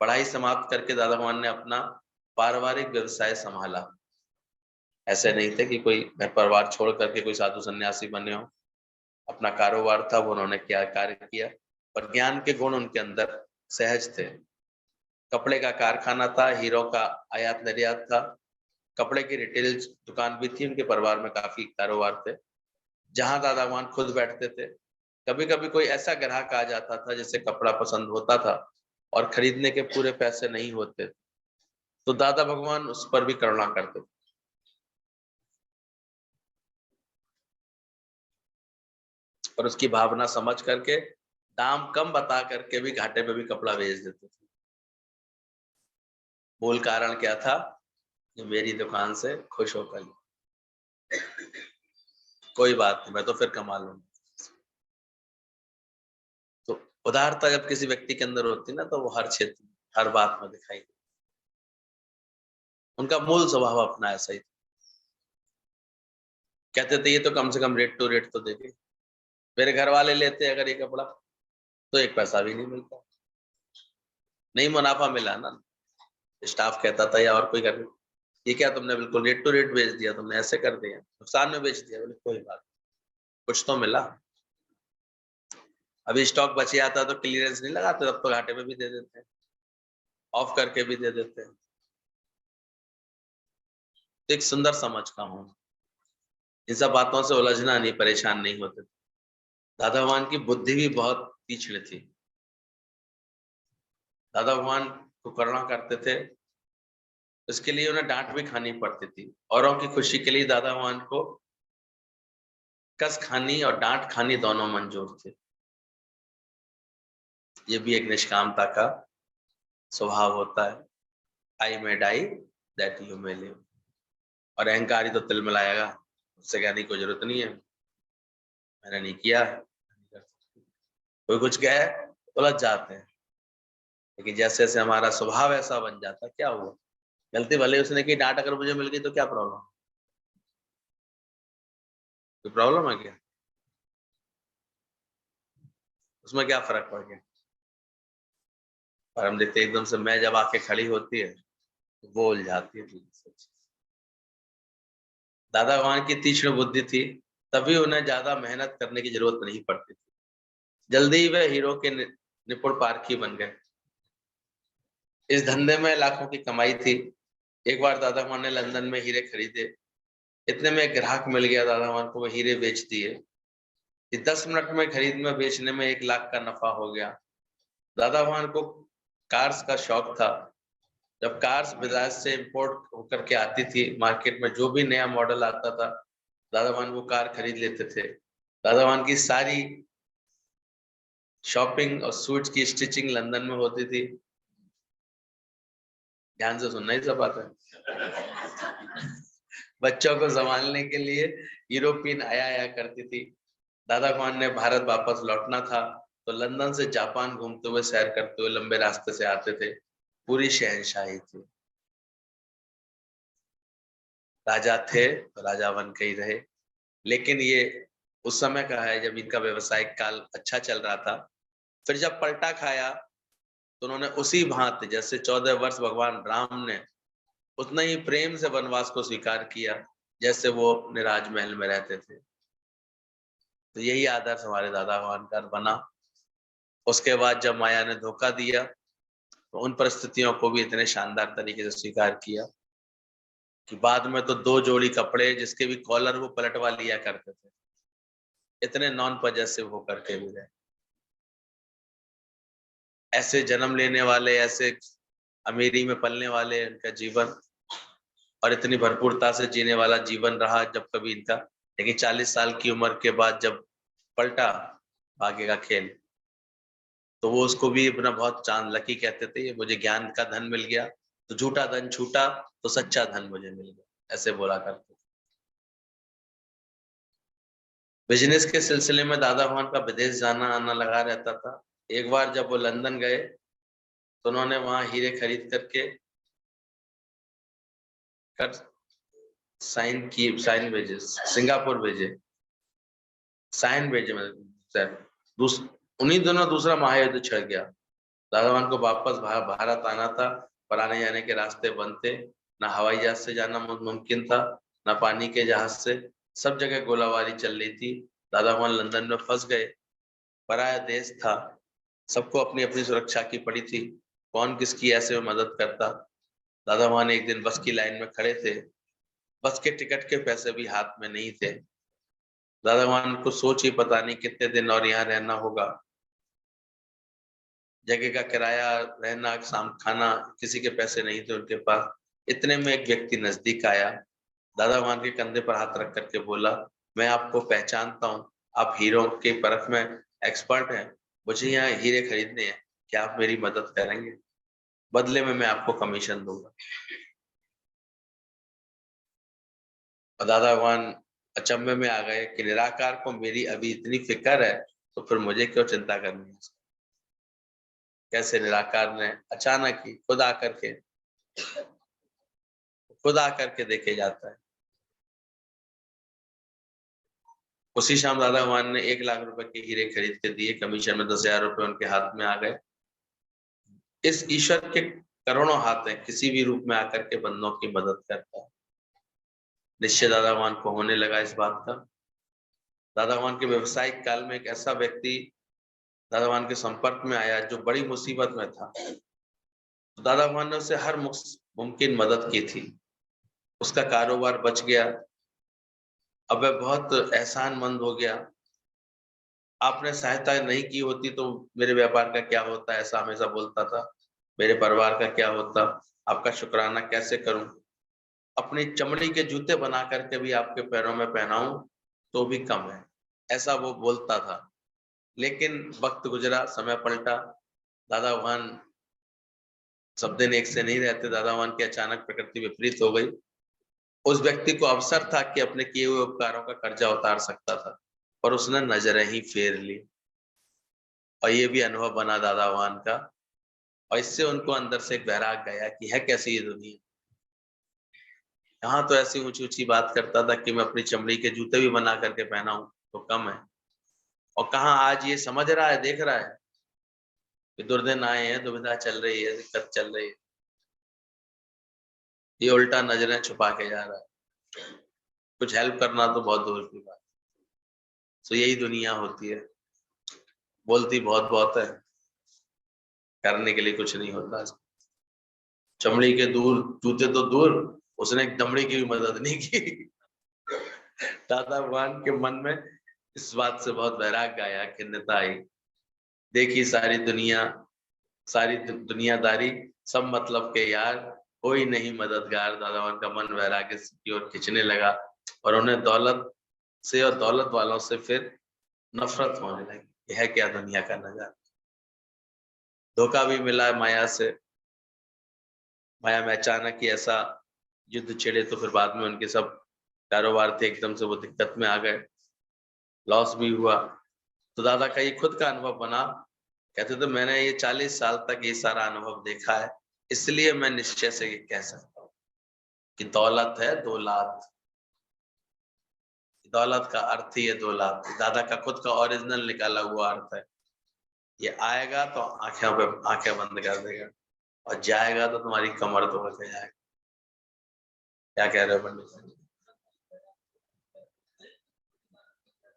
पढ़ाई समाप्त करके दादा भगवान ने अपना पारिवारिक व्यवसाय संभाला। ऐसे नहीं थे कि कोई घर परिवार छोड़ करके कोई साधु सन्यासी बने हो, अपना कारोबार था वो उन्होंने क्या कार्य किया, और ज्ञान के गुण उनके अंदर सहज थे। कपड़े का कारखाना था, हीरो का आयात निर्यात था, कपड़े की रिटेल दुकान भी थी, उनके परिवार में काफी कारोबार थे जहां दादा भगवान खुद बैठते थे। कभी कभी कोई ऐसा ग्राहक आ जाता था जिसे कपड़ा पसंद होता था और खरीदने के पूरे पैसे नहीं होते, तो दादा भगवान उस पर भी करुणा करते थे। और उसकी भावना समझ करके दाम कम बता करके भी घाटे पे भी कपड़ा बेच देते थे। मूल कारण क्या था? कि मेरी दुकान से खुश होकर कोई बात नहीं, मैं तो फिर कमा लूंगा। तो उदारता जब किसी व्यक्ति के अंदर होती है ना, तो वो हर क्षेत्र में, हर बात में दिखाई देती। उनका मूल स्वभाव अपना ऐसा ही था। कहते थे ये तो कम से कम रेट टू रेट तो देंगे। मेरे घर वाले लेते अगर ये कपड़ा तो एक पैसा भी नहीं मिलता, नहीं मुनाफा मिला ना। स्टाफ कहता था या और कोई कर, ये क्या तुमने बिल्कुल रेट टू रेट बेच दिया, तुमने ऐसे कर दिया, नुकसान में बेच दिया। बोले कोई बात, कुछ तो मिला। अभी स्टॉक बचे आता तो क्लियरेंस नहीं लगाते, तब तो घाटे में भी दे देते हैं, ऑफ करके भी दे देते हैं। तो एक सुंदर समझ का हूं, इन सब बातों से उलझना नहीं, परेशान नहीं होते। दादा भगवान की बुद्धि भी बहुत तीक्ष्ण थी। दादा भगवान को करुणा करते थे, इसके लिए उन्हें डांट भी खानी पड़ती थी। औरों की खुशी के लिए दादा भगवान को कस खानी और डांट खानी दोनों मंजूर थे। ये भी एक निष्कामता का स्वभाव होता है। I may die that you may live. और अहंकारी तो तिलमिलाएगा, उससे कहने की कोई जरूरत नहीं है, मैंने नहीं किया। कोई कुछ कहे तो लग जाते हैं, लेकिन जैसे जैसे हमारा स्वभाव ऐसा बन जाता, क्या हुआ? गलती भले उसने की, डांट अगर मुझे मिल गई तो क्या प्रॉब्लम? कोई प्रॉब्लम है क्या? उसमें क्या फर्क पड़ गया? और हम देखते एकदम से मैं जब आके खड़ी होती है तो वो उलझाती है। दादा भगवान की तीक्ष्ण बुद्धि थी, तभी उन्हें ज्यादा मेहनत करने की जरूरत नहीं पड़ती थी। जल्दी ही वे हीरो के निपुण पारखी बन गए। इस धंधे में लाखों की कमाई थी। एक बार दादा भगवान ने लंदन में हीरे खरीदे, इतने में एक ग्राहक मिल गया, दादा भगवान को वो हीरे बेच दिए। कि 10 मिनट में खरीद में बेचने में 1 लाख का नफा हो गया। दादा भगवान को कार्स का शौक था। जब कार्स विदेश से इंपोर्ट होकर के आती थी मार्केट में, जो भी नया मॉडल आता था दादा भगवान वो कार खरीद लेते थे। दादा भगवान की सारी शॉपिंग और सूट्स की स्टिचिंग लंदन में होती थी। ध्यान से सुनना ही सब बात है। बच्चों को संभालने के लिए यूरोपियन आया करती थी। दादा भगवान ने भारत वापस लौटना था तो लंदन से जापान घूमते हुए, सैर करते हुए लंबे रास्ते से आते थे। पूरी शहंशाही थी, राजा थे तो राजा बन के ही रहे। लेकिन ये उस समय का है जब इनका व्यवसायिक काल अच्छा चल रहा था। फिर जब पलटा खाया तो उन्होंने उसी भांति जैसे 14 वर्ष भगवान राम ने उतना ही प्रेम से वनवास को स्वीकार किया जैसे वो अपने राजमहल में रहते थे। तो यही आदर्श हमारे दादा भगवान का बना। उसके बाद जब माया ने धोखा दिया तो उन परिस्थितियों को भी इतने शानदार तरीके से स्वीकार किया कि बाद में तो 2 जोड़ी कपड़े जिसके भी कॉलर वो पलटवा लिया करते थे, इतने नॉन पॉजेसिव होकर के भी रहे। ऐसे जन्म लेने वाले, ऐसे अमीरी में पलने वाले इनका जीवन और इतनी भरपूरता से जीने वाला जीवन रहा जब कभी इनका, लेकिन 40 साल की उम्र के बाद जब पलटा भाग्य का खेल, तो वो उसको भी अपना बहुत चांद लकी कहते थे, मुझे ज्ञान का धन मिल गया, तो झूठा धन छूटा तो सच्चा धन मुझे मिल गया, ऐसे बोला करते। बिजनेस के सिलसिले में दादा भगवान का विदेश जाना आना लगा रहता था। एक बार जब वो लंदन गए तो उन्होंने वहां हीरे खरीद करके कर साइन भेजे, सिंगापुर भेजे, साइन भेजे मतलब उन्हीं दोनों दूसरा महायुद्ध छिड़ गया। दादा भगवान को वापस भारत आना था, पर आने जाने के रास्ते बंद थे, ना हवाई जहाज से जाना मुमकिन था, ना पानी के जहाज से, सब जगह गोलाबारी चल रही थी। दादा भगवान लंदन में फंस गए, पराया देश था, सबको अपनी अपनी सुरक्षा की पड़ी थी, कौन किसकी ऐसे में मदद करता। दादा भगवान एक दिन बस की लाइन में खड़े थे, बस के टिकट के पैसे भी हाथ में नहीं थे। दादा भगवान को सोच ही पता नहीं कितने दिन और यहाँ रहना होगा, जगह का किराया, रहना, शाम खाना, किसी के पैसे नहीं थे उनके पास। इतने में एक व्यक्ति नजदीक आया, दादा भगवान के कंधे पर हाथ रख करके बोला, मैं आपको पहचानता हूँ, आप हीरो के परख में एक्सपर्ट हैं, मुझे यहाँ हीरे खरीदने हैं, क्या आप मेरी मदद करेंगे? बदले में मैं आपको कमीशन दूंगा। और दादा भगवान अचंभे में आ गए कि निराकार को मेरी अभी इतनी फिक्र है, तो फिर मुझे क्यों चिंता करनी है? कैसे निराकार ने अचानक ही खुद आकर के देखे जाता है। उसी शाम दादा भगवान ने 1 लाख रुपए के हीरे खरीद के दिए, कमीशन में 10,000 रुपए उनके हाथ में आ गए। इस ईश्वर के करोड़ों हाथ हैं, किसी भी रूप में आकर के बंदों की मदद करता है। निश्चय दादा भगवान को होने लगा इस बात का। दादा भगवान के व्यवसायिक काल में एक ऐसा व्यक्ति दादा भगवान के संपर्क में आया जो बड़ी मुसीबत में था, तो दादा भगवान ने उसे हर मुमकिन मदद की थी, उसका कारोबार बच गया, अब वह बहुत एहसानमंद हो गया। आपने सहायता नहीं की होती तो मेरे व्यापार का क्या होता, ऐसा हमेशा बोलता था, मेरे परिवार का क्या होता, आपका शुक्राना कैसे करूं, अपनी चमड़ी के जूते बना करके भी आपके पैरों में पहनाऊं तो भी कम है, ऐसा वो बोलता था। लेकिन वक्त गुजरा, समय पलटा, दादा भगवान सब दिन एक से नहीं रहते, दादा भगवान की अचानक प्रकृति विपरीत हो गई। उस व्यक्ति को अवसर था कि अपने किए हुए उपकारों का कर्जा उतार सकता था, पर उसने नजरें ही फेर ली, और ये भी अनुभव बना दादा भगवान का, और इससे उनको अंदर से एक वैराग गया कि है कैसी ये दुनिया। यहाँ तो ऐसी ऊंची ऊंची बात करता था कि मैं अपनी चमड़ी के जूते भी बना करके पहनाऊं तो कम है, और कहाँ आज ये समझ रहा है, देख रहा है कि दुर्दिन आए हैं, दुविधा चल रही है, दिक्कत चल रही है, ये उल्टा नजरें छुपा के जा रहा है, कुछ हेल्प करना तो बहुत दूर की बात। तो यही दुनिया होती है, बोलती बहुत बहुत है, करने के लिए कुछ नहीं होता। चमड़ी के दूर जूते तो दूर, उसने एक दमड़ी की भी मदद नहीं की। दादा भगवान के मन में इस बात से बहुत वैराग्य आया, खिन्नता आई, देखी सारी दुनियादारी, सब मतलब के यार, कोई नहीं मददगार। दादा भगवान का मन वैराग्य की ओर खींचने लगा, और उन्हें दौलत से और दौलत वालों से फिर नफरत होने लगी। यह क्या दुनिया का नजारा, धोखा भी मिला है माया से, माया में अचानक ही ऐसा युद्ध छिड़े, तो फिर बाद में उनके सब कारोबार थे एकदम से वो दिक्कत में आ गए, लॉस भी हुआ। तो दादा का ये खुद का अनुभव बना, कहते थे मैंने ये 40 साल तक ये सारा अनुभव देखा है, इसलिए मैं निश्चय से ये कह सकता हूँ कि दौलत है दौलत, दौलत का अर्थ ही है दौलत। दादा का खुद का ओरिजिनल निकाला हुआ अर्थ है, ये आएगा तो आंखें बंद कर देगा, और जाएगा तो तुम्हारी कमर तोड़ के जाएगा। क्या कह रहे हो पंडित जी?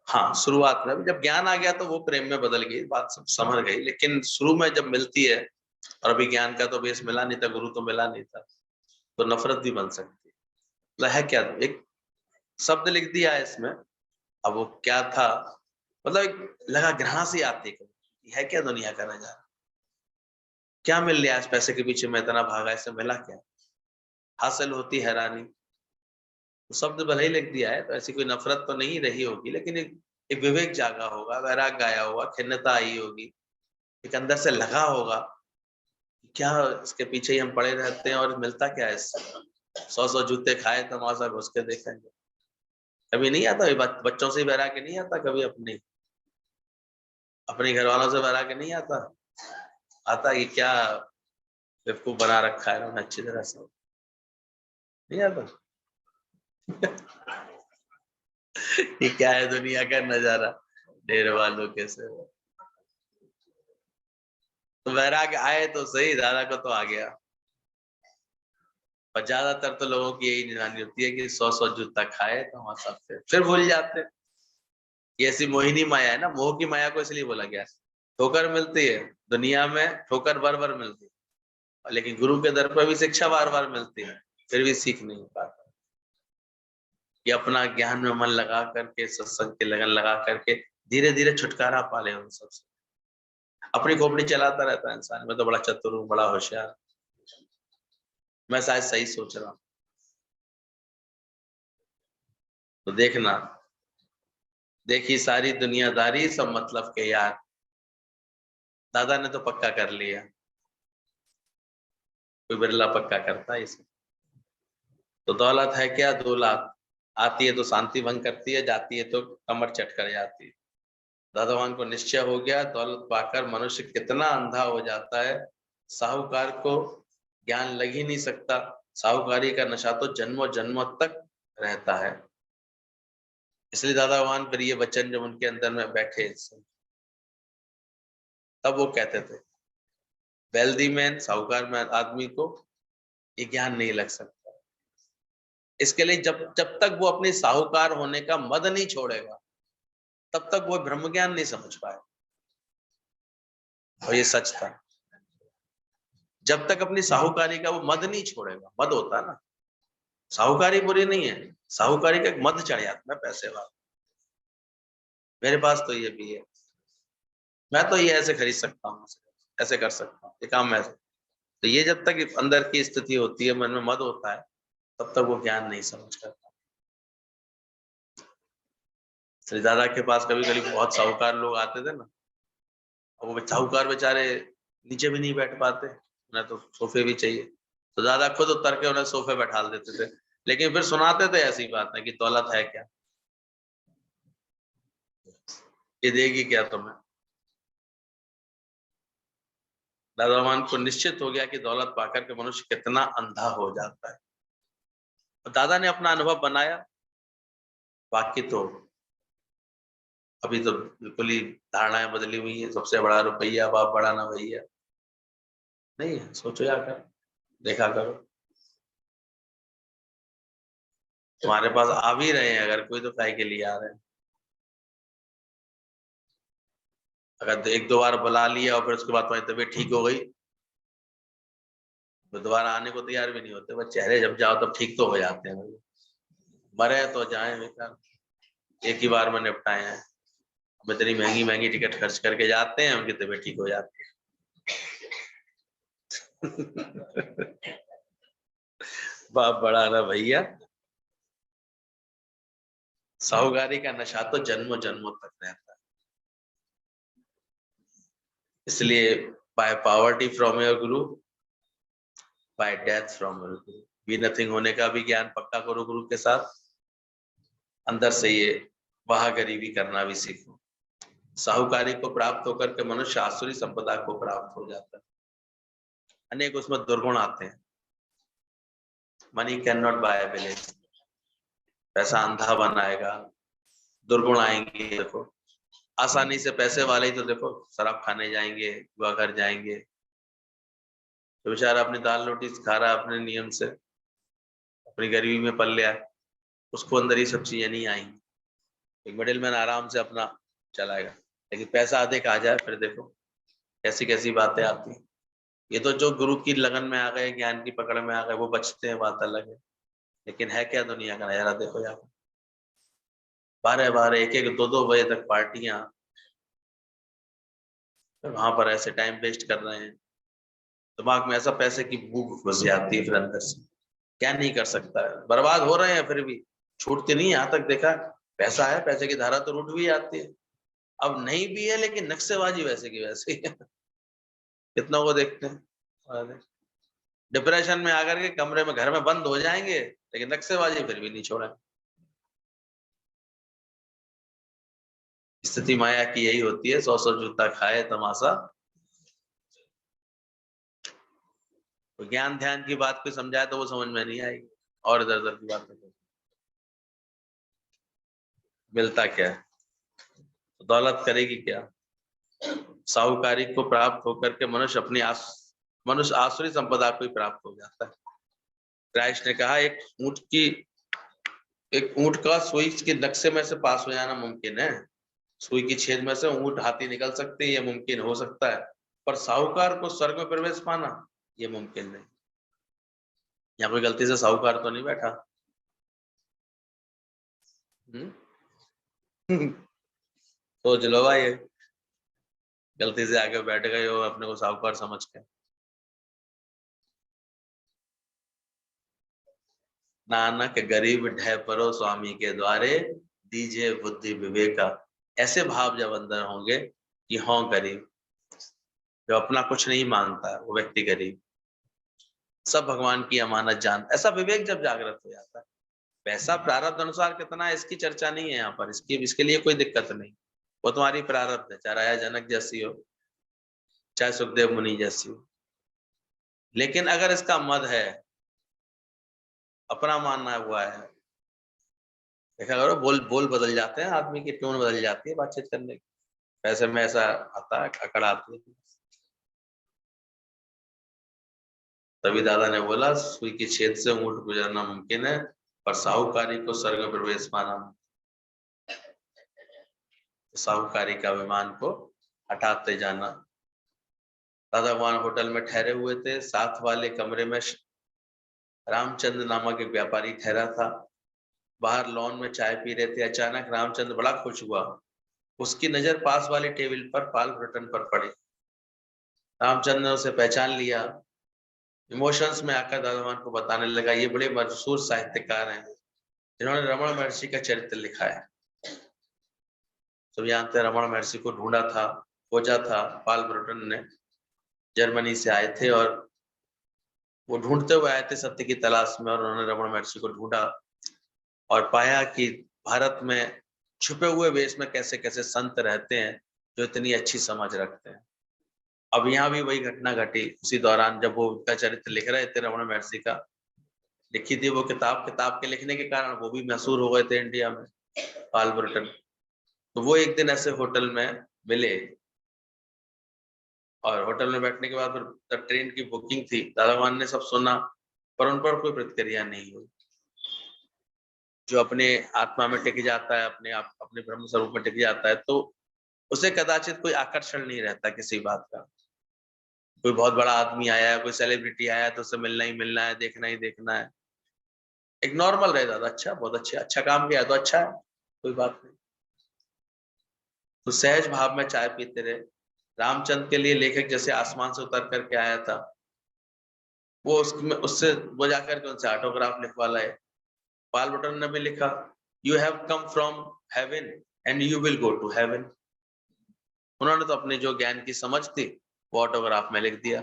हाँ, शुरुआत में जब ज्ञान आ गया तो वो प्रेम में बदल गई, बात सब समझ गई, लेकिन शुरू में जब मिलती है, और अभी ज्ञान का तो बेस मिला नहीं था, गुरु तो मिला नहीं था, तो नफरत भी बन सकती है। मतलब है क्या, एक शब्द लिख दिया है इसमें, अब वो क्या था, मतलब एक लगा ग्रहां से आती है, है क्या दुनिया का नजारा। क्या मिल लिया इस पैसे के पीछे मैं इतना भागा, इससे मिला क्या? हासिल होती हैरानी। तो शब्द भले ही लिख दिया है, तो ऐसी कोई नफरत तो नहीं रही होगी, लेकिन एक विवेक जागा होगा, वैराग्य आया होगा, खिन्नता आई होगी, एक अंदर से लगा होगा, क्या इसके पीछे ही हम पड़े रहते हैं और मिलता क्या है इससे? 100-100 जूते खाए, तमाशा घुस के देखेंगे। कभी नहीं आता बच्चों से वैराग्य नहीं आता, कभी अपने घर वालों से वैराग्य नहीं आता? आता कि क्या बेवकूफ बना रखा है उन्होंने अच्छी तरह से, नहीं आता? ये क्या है दुनिया का नजारा, ढेर वालों के से। तो वैराग्य आए तो सही, दादा को तो आ गया। पर ज्यादातर तो लोगों की यही निशानी होती है कि 100-100 जूता खाए तो वहां सब फिर भूल जाते। ये ऐसी मोहिनी माया है ना, मोह की माया को इसलिए बोला गया। ठोकर मिलती है दुनिया में, ठोकर बार बार मिलती है, लेकिन गुरु के दर पर भी शिक्षा बार बार मिलती है, फिर भी सीख नहीं पाता। कि अपना ज्ञान में मन लगा करके, सत्संग के लगन लगा करके धीरे धीरे छुटकारा पा ले उन सबसे। अपनी खोपड़ी चलाता रहता है इंसान, मैं तो बड़ा चतुर हूँ, बड़ा होशियार, मैं शायद सही सोच रहा हूँ। तो देखना, देखी सारी दुनियादारी सब मतलब के यार। दादा ने तो पक्का कर लिया, कोई बिरला पक्का करता है इसे। तो दौलत है क्या? 2 लाख। आती है तो शांति भंग करती है, जाती है तो कमर चट कर जाती है। दादा भगवान को निश्चय हो गया, दौलत पाकर मनुष्य कितना अंधा हो जाता है। साहूकार को ज्ञान लग ही नहीं सकता, साहूकारी का नशा तो जन्मों जन्मों तक रहता है। इसलिए दादा भगवान फिर ये वचन जब उनके अंदर में बैठे, तब वो कहते थे, वेल्दी मैन, साहूकार में आदमी को ये ज्ञान नहीं लग सकता। इसके लिए जब जब तक वो अपने साहूकार होने का मद नहीं छोड़ेगा, तब तक वो ब्रह्म ज्ञान नहीं समझ पाए। और ये सच था। जब तक अपनी साहूकारी का वो मद नहीं छोड़ेगा, मद होता है ना, साहूकारी बुरी नहीं है, साहूकारी का एक मद चढ़ जाता है पैसे वाला। मेरे पास तो ये भी है, मैं तो ये ऐसे खरीद सकता हूँ, ऐसे कर सकता हूँ, ये काम मैं ऐसे। तो ये जब तक अंदर की स्थिति होती है, मन में मद होता है, तब तक वो ज्ञान नहीं समझ करता। श्री दादा के पास कभी कभी बहुत साहूकार लोग आते थे ना, वो साहूकार बेचारे नीचे भी नहीं बैठ पाते, उन्हें तो सोफे भी चाहिए। तो दादा खुद उतर के उन्हें सोफे बैठा देते थे, लेकिन फिर सुनाते थे ऐसी बात है कि दौलत है क्या, ये देगी क्या तुम्हें? दादा भगवान को निश्चित हो गया कि दौलत पाकर के मनुष्य कितना अंधा हो जाता है। और दादा ने अपना अनुभव बनाया। बाकी तो अभी तो बिल्कुल ही धारणाएं बदली हुई है, सबसे बड़ा रुपया, बाप बड़ा ना भैया, नहीं है। सोचो जाकर, देखा करो, तुम्हारे पास आ भी रहे हैं अगर कोई, तो काय के लिए आ रहे हैं? अगर 1-2 बार बुला लिया और फिर उसके बाद तुम्हारी तबीयत ठीक हो गई, तो दोबारा आने को तैयार भी नहीं होते। बस चेहरे जब जाओ तब ठीक तो हो जाते हैं भाई। मरे तो जाए बेकार, एक ही बार में निपटाए हैं। हम इतनी महंगी महंगी टिकट खर्च करके जाते हैं, उनकी तबीयत ठीक हो जाती है। बाप बड़ा ना भैया, साहूकारी का नशा तो जन्मों जन्मों तक रहता है। इसलिए bye poverty from your Guru, bye death from your Guru, be nothing होने का भी ज्ञान पक्का करो गुरु के साथ। अंदर से ये वहा गरीबी करना भी सीखो। साहूकारी को प्राप्त होकर के मनुष्य आसुरी संपदा को प्राप्त हो जाता है। अनेक उसमें दुर्गुण आते हैं। Money can not buy village, पैसा अंधा बनाएगा, दुर्गुण आएंगे। देखो, आसानी से पैसे वाले ही तो देखो शराब खाने जाएंगे, जुआ घर जाएंगे। तो बेचारा अपनी दाल रोटी खा रहा है अपने नियम से, अपनी गरीबी में पल लिया, उसको अंदर ये सब चीजें नहीं आएंगी। एक मिडिल मैन आराम से अपना चलाएगा, लेकिन पैसा अधिक आ जाए फिर देखो कैसी कैसी बातें आती हैं। ये तो जो गुरु की लगन में आ गए, ज्ञान की पकड़ में आ गए, वो बचते हैं, बात अलग है। लेकिन है क्या दुनिया का नजारा, देखो यहाँ 12-12, 1-1, 2-2 बजे तक पार्टियां, वहां पर ऐसे टाइम वेस्ट कर रहे हैं। दिमाग में ऐसा पैसे की भूख घुस जाती है फिर अंदर से, क्या नहीं कर सकता है, बर्बाद हो रहे हैं फिर भी छूटती नहीं। यहाँ तक देखा पैसा है, पैसे की धारा तो रूठ भी आती है, अब नहीं भी है लेकिन नक्शेबाजी वैसे की वैसे ही है। कितना को देखते हैं डिप्रेशन में आकर के कमरे में घर में बंद हो जाएंगे, लेकिन नक्शेबाजी फिर भी नहीं छोड़ेंगे। स्थिति माया की यही होती है, 100 जूता खाए तमाशा। तो ज्ञान ध्यान की बात को समझाए तो वो समझ में नहीं आएगी, और इधर उधर की बात मिलता क्या है, तो दौलत करेगी क्या। साहूकारी को प्राप्त होकर के मनुष्य अपनी मनुष्य आसुरी संपदा को ही प्राप्त हो जाता है। क्राइस्ट ने कहा एक ऊंट का सुई के नक्शे में से पास हो जाना मुमकिन है, सुई की छेद में से ऊंट हाथी निकल सकते हैं, ये मुमकिन हो सकता है, पर साहूकार को स्वर्ग में प्रवेश पाना ये मुमकिन नहीं। यहाँ कोई गलती से साहूकार तो नहीं बैठा। सोच लो भाई, गलती से आगे बैठ गए हो अपने को साहूकार समझ के। नानक गरीब ढह परो स्वामी के द्वारे, दीजिए बुद्धि विवेका। ऐसे भाव जब अंदर होंगे कि हाँ गरीब, जो अपना कुछ नहीं मानता है वो व्यक्ति गरीब, सब भगवान की अमानत जान, ऐसा विवेक जब जागृत हो जाता है। पैसा प्रारब्ध अनुसार कितना है इसकी चर्चा नहीं है यहाँ पर, इसके लिए कोई दिक्कत नहीं, वो तुम्हारी प्रारब्ध है, चाहे राजा जनक जैसी हो, चाहे सुखदेव मुनि जैसी हो। लेकिन अगर इसका मद है, अपना मानना हुआ है, देखा करो बोल बोल बदल जाते हैं, आदमी की टोन बदल जाती है बातचीत करने की, पैसे में ऐसा आता है, अकड़ आती है। तभी दादा ने बोला सुई की छेद से ऊंट गुजरना मुमकिन है, पर साहूकारी को स्वर्ग में प्रवेश पाना। साहूकारी का विमान को हटाते जाना। दादा भगवान होटल में ठहरे हुए थे, साथ वाले कमरे में रामचंद्र नामक एक व्यापारी ठहरा था। बाहर लॉन में चाय पी रहे थे, अचानक रामचंद्र बड़ा खुश हुआ, उसकी नजर पास वाली टेबल पर पाल ब्रटन पर पड़ी। रामचंद्र ने उसे पहचान लिया, इमोशंस में आकर दादा भगवान को बताने लगा, ये बड़े मशहूर साहित्यकार हैं जिन्होंने रमण महर्षि का चरित्र लिखा है। सब जानते हैं रमण महर्षि को ढूंढा था, खोजा था, पाल ब्रटन ने जर्मनी से आए थे और वो ढूंढते हुए आए थे सत्य की तलाश में, और उन्होंने रमण महर्षि को ढूंढा और पाया कि भारत में छुपे हुए वेश में कैसे कैसे संत रहते हैं जो इतनी अच्छी समझ रखते हैं। अब यहाँ भी वही घटना घटी उसी दौरान जब वो उनका चरित्र लिख रहे थे रमण महर्षि का, लिखी थी वो किताब के लिखने के कारण वो भी मशहूर हो गए थे इंडिया में, पाल ब्रटन। तो वो एक दिन ऐसे होटल में मिले, और होटल में बैठने के बाद फिर ट्रेन की बुकिंग थी, दादा भगवान ने सब सुना पर उन पर कोई प्रतिक्रिया नहीं हुई। जो अपने आत्मा में टिक जाता है, अपने आप अपने ब्रह्म स्वरूप में टिक जाता है, तो उसे कदाचित कोई आकर्षण नहीं रहता किसी बात का। कोई बहुत बड़ा आदमी आया है, कोई सेलिब्रिटी आया है तो उससे मिलना ही मिलना है, देखना ही देखना है। एक नॉर्मल रह जाता, अच्छा बहुत अच्छा काम किया तो अच्छा है, कोई बात नहीं। तो सहज भाव में चाय पीते रहे। रामचंद्र के लिए लेखक जैसे आसमान से उतर करके आया था, वो उससे वो जाकर के उनसे ऑटोग्राफ लिखवा लाए। पाल ब्रटन ने भी लिखा, you have come from heaven and you will go to heaven. उन्होंने तो अपने जो ज्ञान की समझ थी वो ऑटोग्राफ में लिख दिया,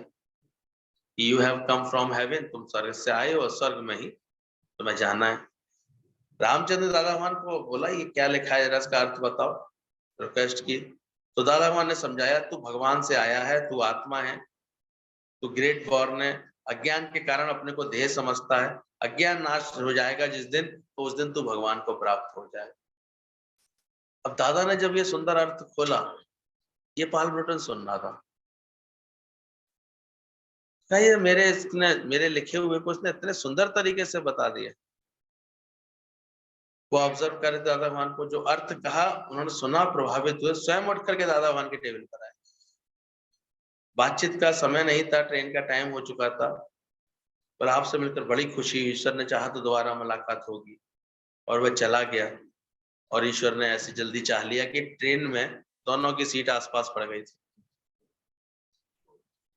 you have come from haven, तुम स्वर्ग से आए हो, स्वर्ग में ही तुम्हें जाना है। रामचंद्र दादा भगवान को बोला ये क्या लिखा है, जरा इसका अर्थ बताओ, रिक्वेस्ट की। तो दादा भगवान ने समझाया, तू भगवान से आया है, तू आत्मा है, तू ग्रेट बॉर्न है, अज्ञान के कारण अपने को देह समझता है, अज्ञान नाश हो जाएगा जिस दिन, तो उस दिन तू भगवान को प्राप्त हो जाए। अब दादा ने जब ये सुंदर अर्थ खोला, ये पाल ब्रटन सुन रहा था, ये मेरे लिखे हुए को इसने इतने सुंदर तरीके से बता दिया। वो ऑब्जर्व कर रहे थे दादा भगवान को, जो अर्थ कहा उन्होंने सुना, प्रभावित हुए, स्वयं उठ करके दादा भगवान के टेबल पर आए। बातचीत का समय नहीं था, ट्रेन का टाइम हो चुका था, पर आपसे मिलकर बड़ी खुशी, ईश्वर ने चाहा तो दोबारा मुलाकात होगी। और वह चला गया, और ईश्वर ने ऐसी जल्दी चाह लिया कि ट्रेन में दोनों की सीट आसपास पड़ गई थी।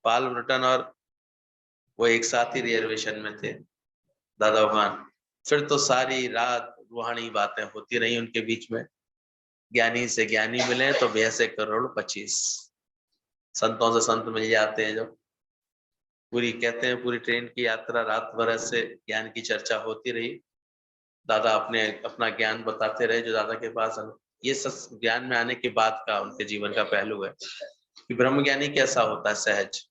पाल ब्रटन और वो एक साथ ही रिजर्वेशन में थे दादा भगवान। फिर तो सारी रात रूहानी बातें होती रही उनके बीच में। ज्ञानी से ज्ञानी मिले तो वैसे करोड़ 25, संतों से संत मिल जाते हैं। जो पूरी कहते हैं पूरी ट्रेन की यात्रा रात भर से ज्ञान की चर्चा होती रही। दादा अपना ज्ञान बताते रहे जो दादा के पास। ये सब ज्ञान में आने के बाद का उनके जीवन का पहलू है कि ब्रह्म ज्ञानी कैसा होता है, सहज।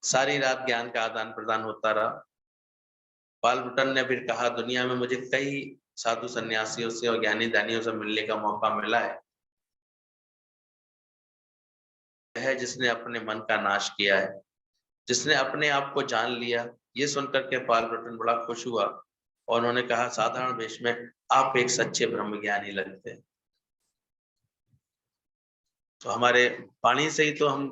सारी रात ज्ञान का आदान प्रदान होता रहा। पाल ब्रुटन ने फिर कहा, दुनिया में मुझे कई साधु सन्यासियों से और ज्ञानी दानियों से मिलने का मौका मिला है जिसने अपने मन का नाश किया है, जिसने अपने आप को जान लिया। ये सुनकर के पाल ब्रुटन बड़ा खुश हुआ और उन्होंने कहा, साधारण वेश में आप एक सच्चे ब्रह्मज्ञानी लगते हैं। तो हमारे वाणी से ही तो हम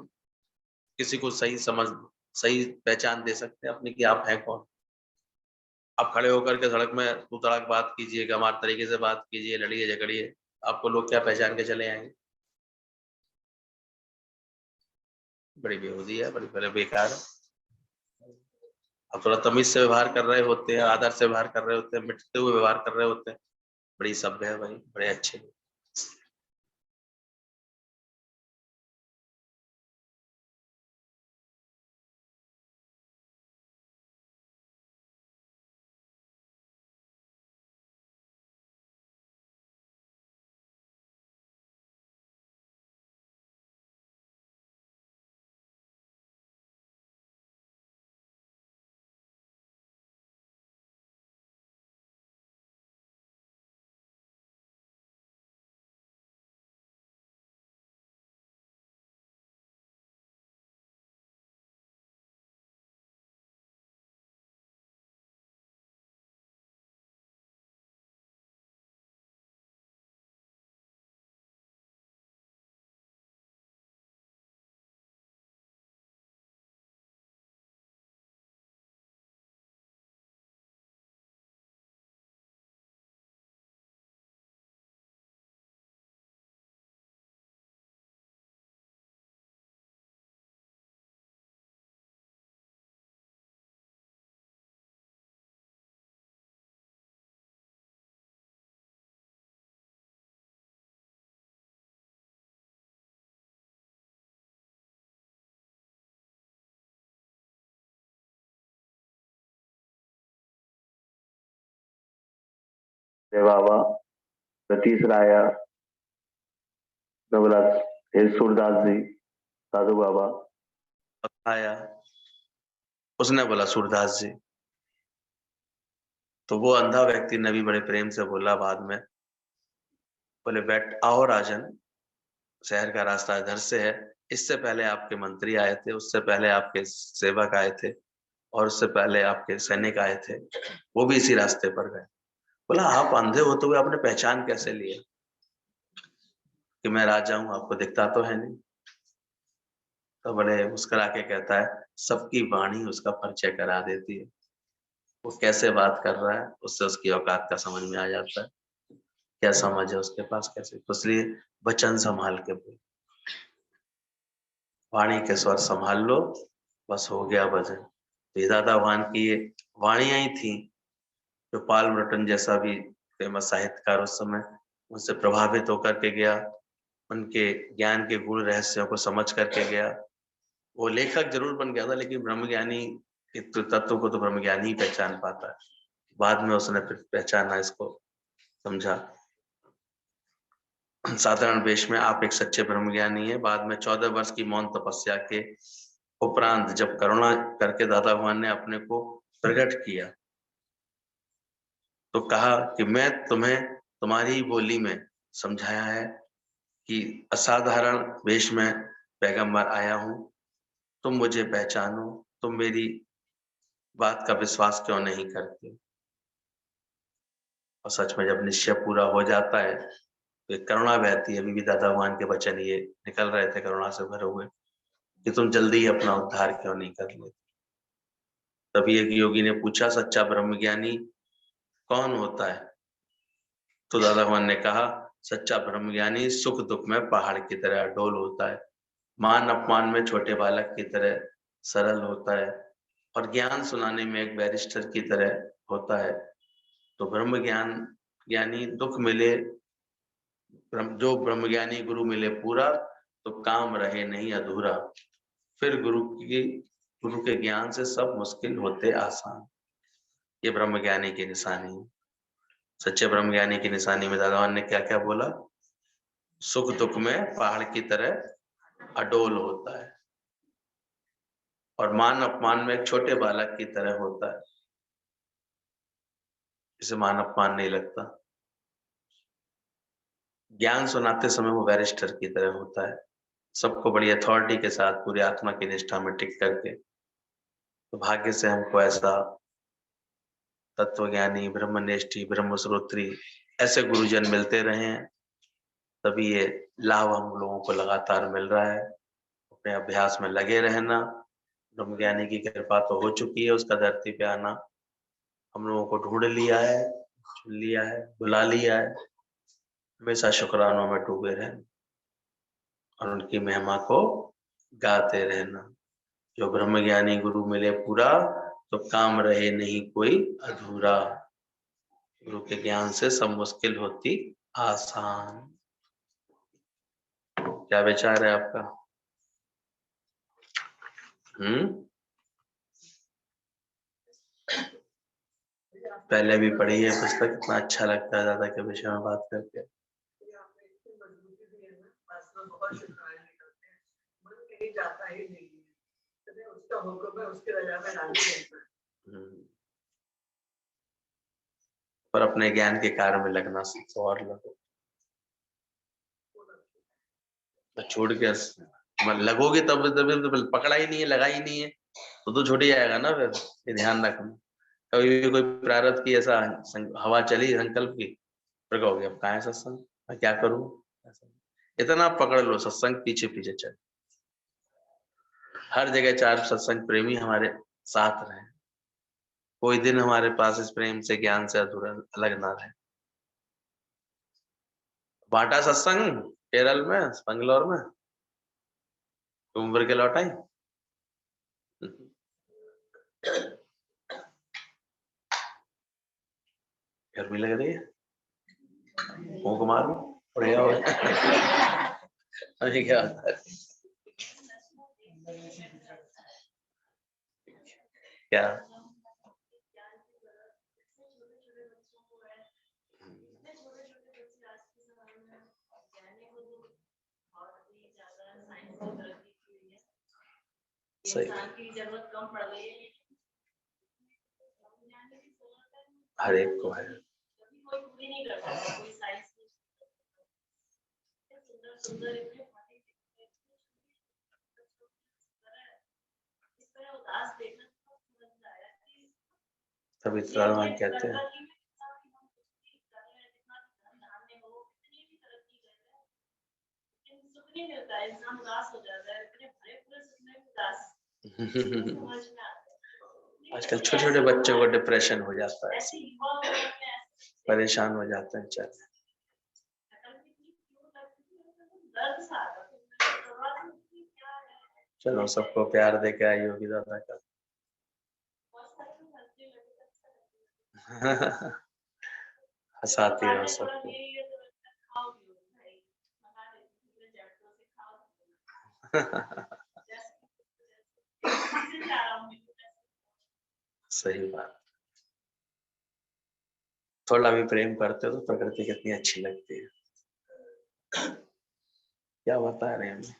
किसी को सही पहचान दे सकते हैं अपनी कि आप हैं कौन। आप खड़े होकर के सड़क में तू तड़ाक बात कीजिए, गंवार तरीके से बात कीजिए, लड़िए झगड़िए, आपको लोग क्या पहचान के चले आएंगे? बड़ी बेहूदी है, बड़ी बेकार है। आप थोड़ा तमीज से व्यवहार कर रहे होते हैं, आदर से व्यवहार कर रहे होते हैं, मिटते हुए व्यवहार कर रहे होते हैं, बड़ी सभ्य है भाई, बड़े अच्छे। जय बाबा सतीश राया ने बोला, हे सूरदास जी साधु बाबा। आया, उसने बोला सूरदास जी। तो वो अंधा व्यक्ति ने भी बड़े प्रेम से बोला बाद में, बोले बैठ आओ राजन, शहर का रास्ता इधर से है। इससे पहले आपके मंत्री आए थे, उससे पहले आपके सेवक आए थे, और उससे पहले आपके सैनिक आए थे, वो भी इसी रास्ते पर गए। बोला आप अंधे होते हुए आपने पहचान कैसे लिया कि मैं राजा हूं, आपको दिखता तो है नहीं? तो बड़े मुस्कुरा के कहता है, सबकी वाणी उसका परिचय करा देती है। वो कैसे बात कर रहा है उससे उसकी औकात का समझ में आ जाता है, क्या समझ है उसके पास कैसे। तो इसलिए वचन संभाल के बोल, वाणी के स्वर संभाल लो, बस हो गया भजन। तो ये दादा भगवान की ये वाणियां ही थी जो पाल ब्रुटन जैसा भी फेमस साहित्यकार उस समय उनसे प्रभावित होकर के गया, उनके ज्ञान के गुण रहस्यों को समझ करके गया। वो लेखक जरूर बन गया था, लेकिन ब्रह्मज्ञानी के तत्व को तो ब्रह्मज्ञानी ही पहचान पाता है। बाद में उसने फिर पहचाना, इसको समझा। साधारण वेश में आप एक सच्चे ब्रह्मज्ञानी है। बाद में 14 वर्ष की मौन तपस्या के उपरांत जब करुणा करके दादा भगवान ने अपने को प्रकट किया, तो कहा कि मैं तुम्हें तुम्हारी बोली में समझाया है कि असाधारण वेश में पैगंबर आया हूं, तुम मुझे पहचानो, तुम मेरी बात का विश्वास क्यों नहीं करते? और सच में जब निश्चय पूरा हो जाता है तो एक करुणा बहती है। अभी भी दादा भगवान के वचन ये निकल रहे थे करुणा से भरे हुए कि तुम जल्दी ही अपना उद्धार क्यों नहीं कर लेते? तभी एक योगी ने पूछा, सच्चा ब्रह्मज्ञानी कौन होता है? तो दादा भगवान ने कहा, सच्चा ब्रह्मज्ञानी सुख दुख में पहाड़ की तरह अडोल होता है, मान अपमान में छोटे बालक की तरह सरल होता है और ज्ञान सुनाने में एक बैरिस्टर की तरह होता है। तो ब्रह्म ज्ञानी दुख मिले, जो ब्रह्म ज्ञानी गुरु मिले पूरा, तो काम रहे नहीं अधूरा। फिर गुरु के ज्ञान से सब मुश्किल होते आसान। ये ब्रह्म ज्ञानी की निशानी है। सच्चे ब्रह्म ज्ञानी की निशानी में दादा ने क्या क्या बोला? सुख दुख में पहाड़ की तरह अडोल होता है और मान अपमान में एक छोटे बालक की तरह होता है, इसे मान अपमान नहीं लगता। ज्ञान सुनाते समय वो बैरिस्टर की तरह होता है, सबको बड़ी अथॉरिटी के साथ पूरी आत्मा की निष्ठा में टिक करके। तो भाग्य से हमको ऐसा तत्वज्ञानी, ब्रह्मनिष्ठी, ब्रह्मश्रोत्री ऐसे गुरुजन मिलते रहे हैं, तभी ये लाभ हम लोगों को लगातार मिल रहा है। अपने अभ्यास में लगे रहना। ब्रह्म ज्ञानी की कृपा तो हो चुकी है, उसका धरती पे आना हम लोगों को ढूंढ लिया है, चुन लिया है, बुला लिया है। हमेशा शुक्रानों में डूबे रहना और उनकी महिमा को गाते रहना। जो ब्रह्म ज्ञानी गुरु मिले पूरा, तो काम रहे नहीं कोई अधूरा। गुरु के ज्ञान से सब मुश्किल होती आसान। क्या विचार है आपका? पहले भी पढ़ी है पुस्तक, इतना अच्छा लगता है दादा के विषय में बात करके। पर अपने ज्ञान के कार्य में लगना सीखो और लगो। तो छोड़ के लगोगे तब तब पकड़ा ही नहीं है, लगा ही नहीं है, तो छूट ही जाएगा ना। फिर ये ध्यान रखना। कभी भी कोई प्रारब्ध की ऐसा हवा चली संकल्प की, फिर कहोगे अब कहाँ है सत्संग, मैं क्या करूं? इतना पकड़ लो, सत्संग पीछे पीछे चल। हर जगह चार सत्संग प्रेमी हमारे साथ रहे, कोई दिन हमारे पास इस प्रेम से, ज्ञान से अधूरा अलग ना रहे। बाटा सत्संग केरल में, बंगलोर में, तुम भर के लौटाई। गर्मी लग रही है, मुंह को मारो, बढ़िया हो अभी क्या होता है? क्या सही, हर एक को है। तभी भगवान कहते हैं आजकल छोटे छोटे बच्चों को डिप्रेशन हो जाता है, परेशान हो जाते हैं। चलो सबको प्यार दे के आई होगी दादा का। हंसाती हो सबको। सही बात। थोड़ा भी प्रेम करते हो तो प्रकृति कितनी अच्छी लगती है। क्या बता रहे हैं हमें?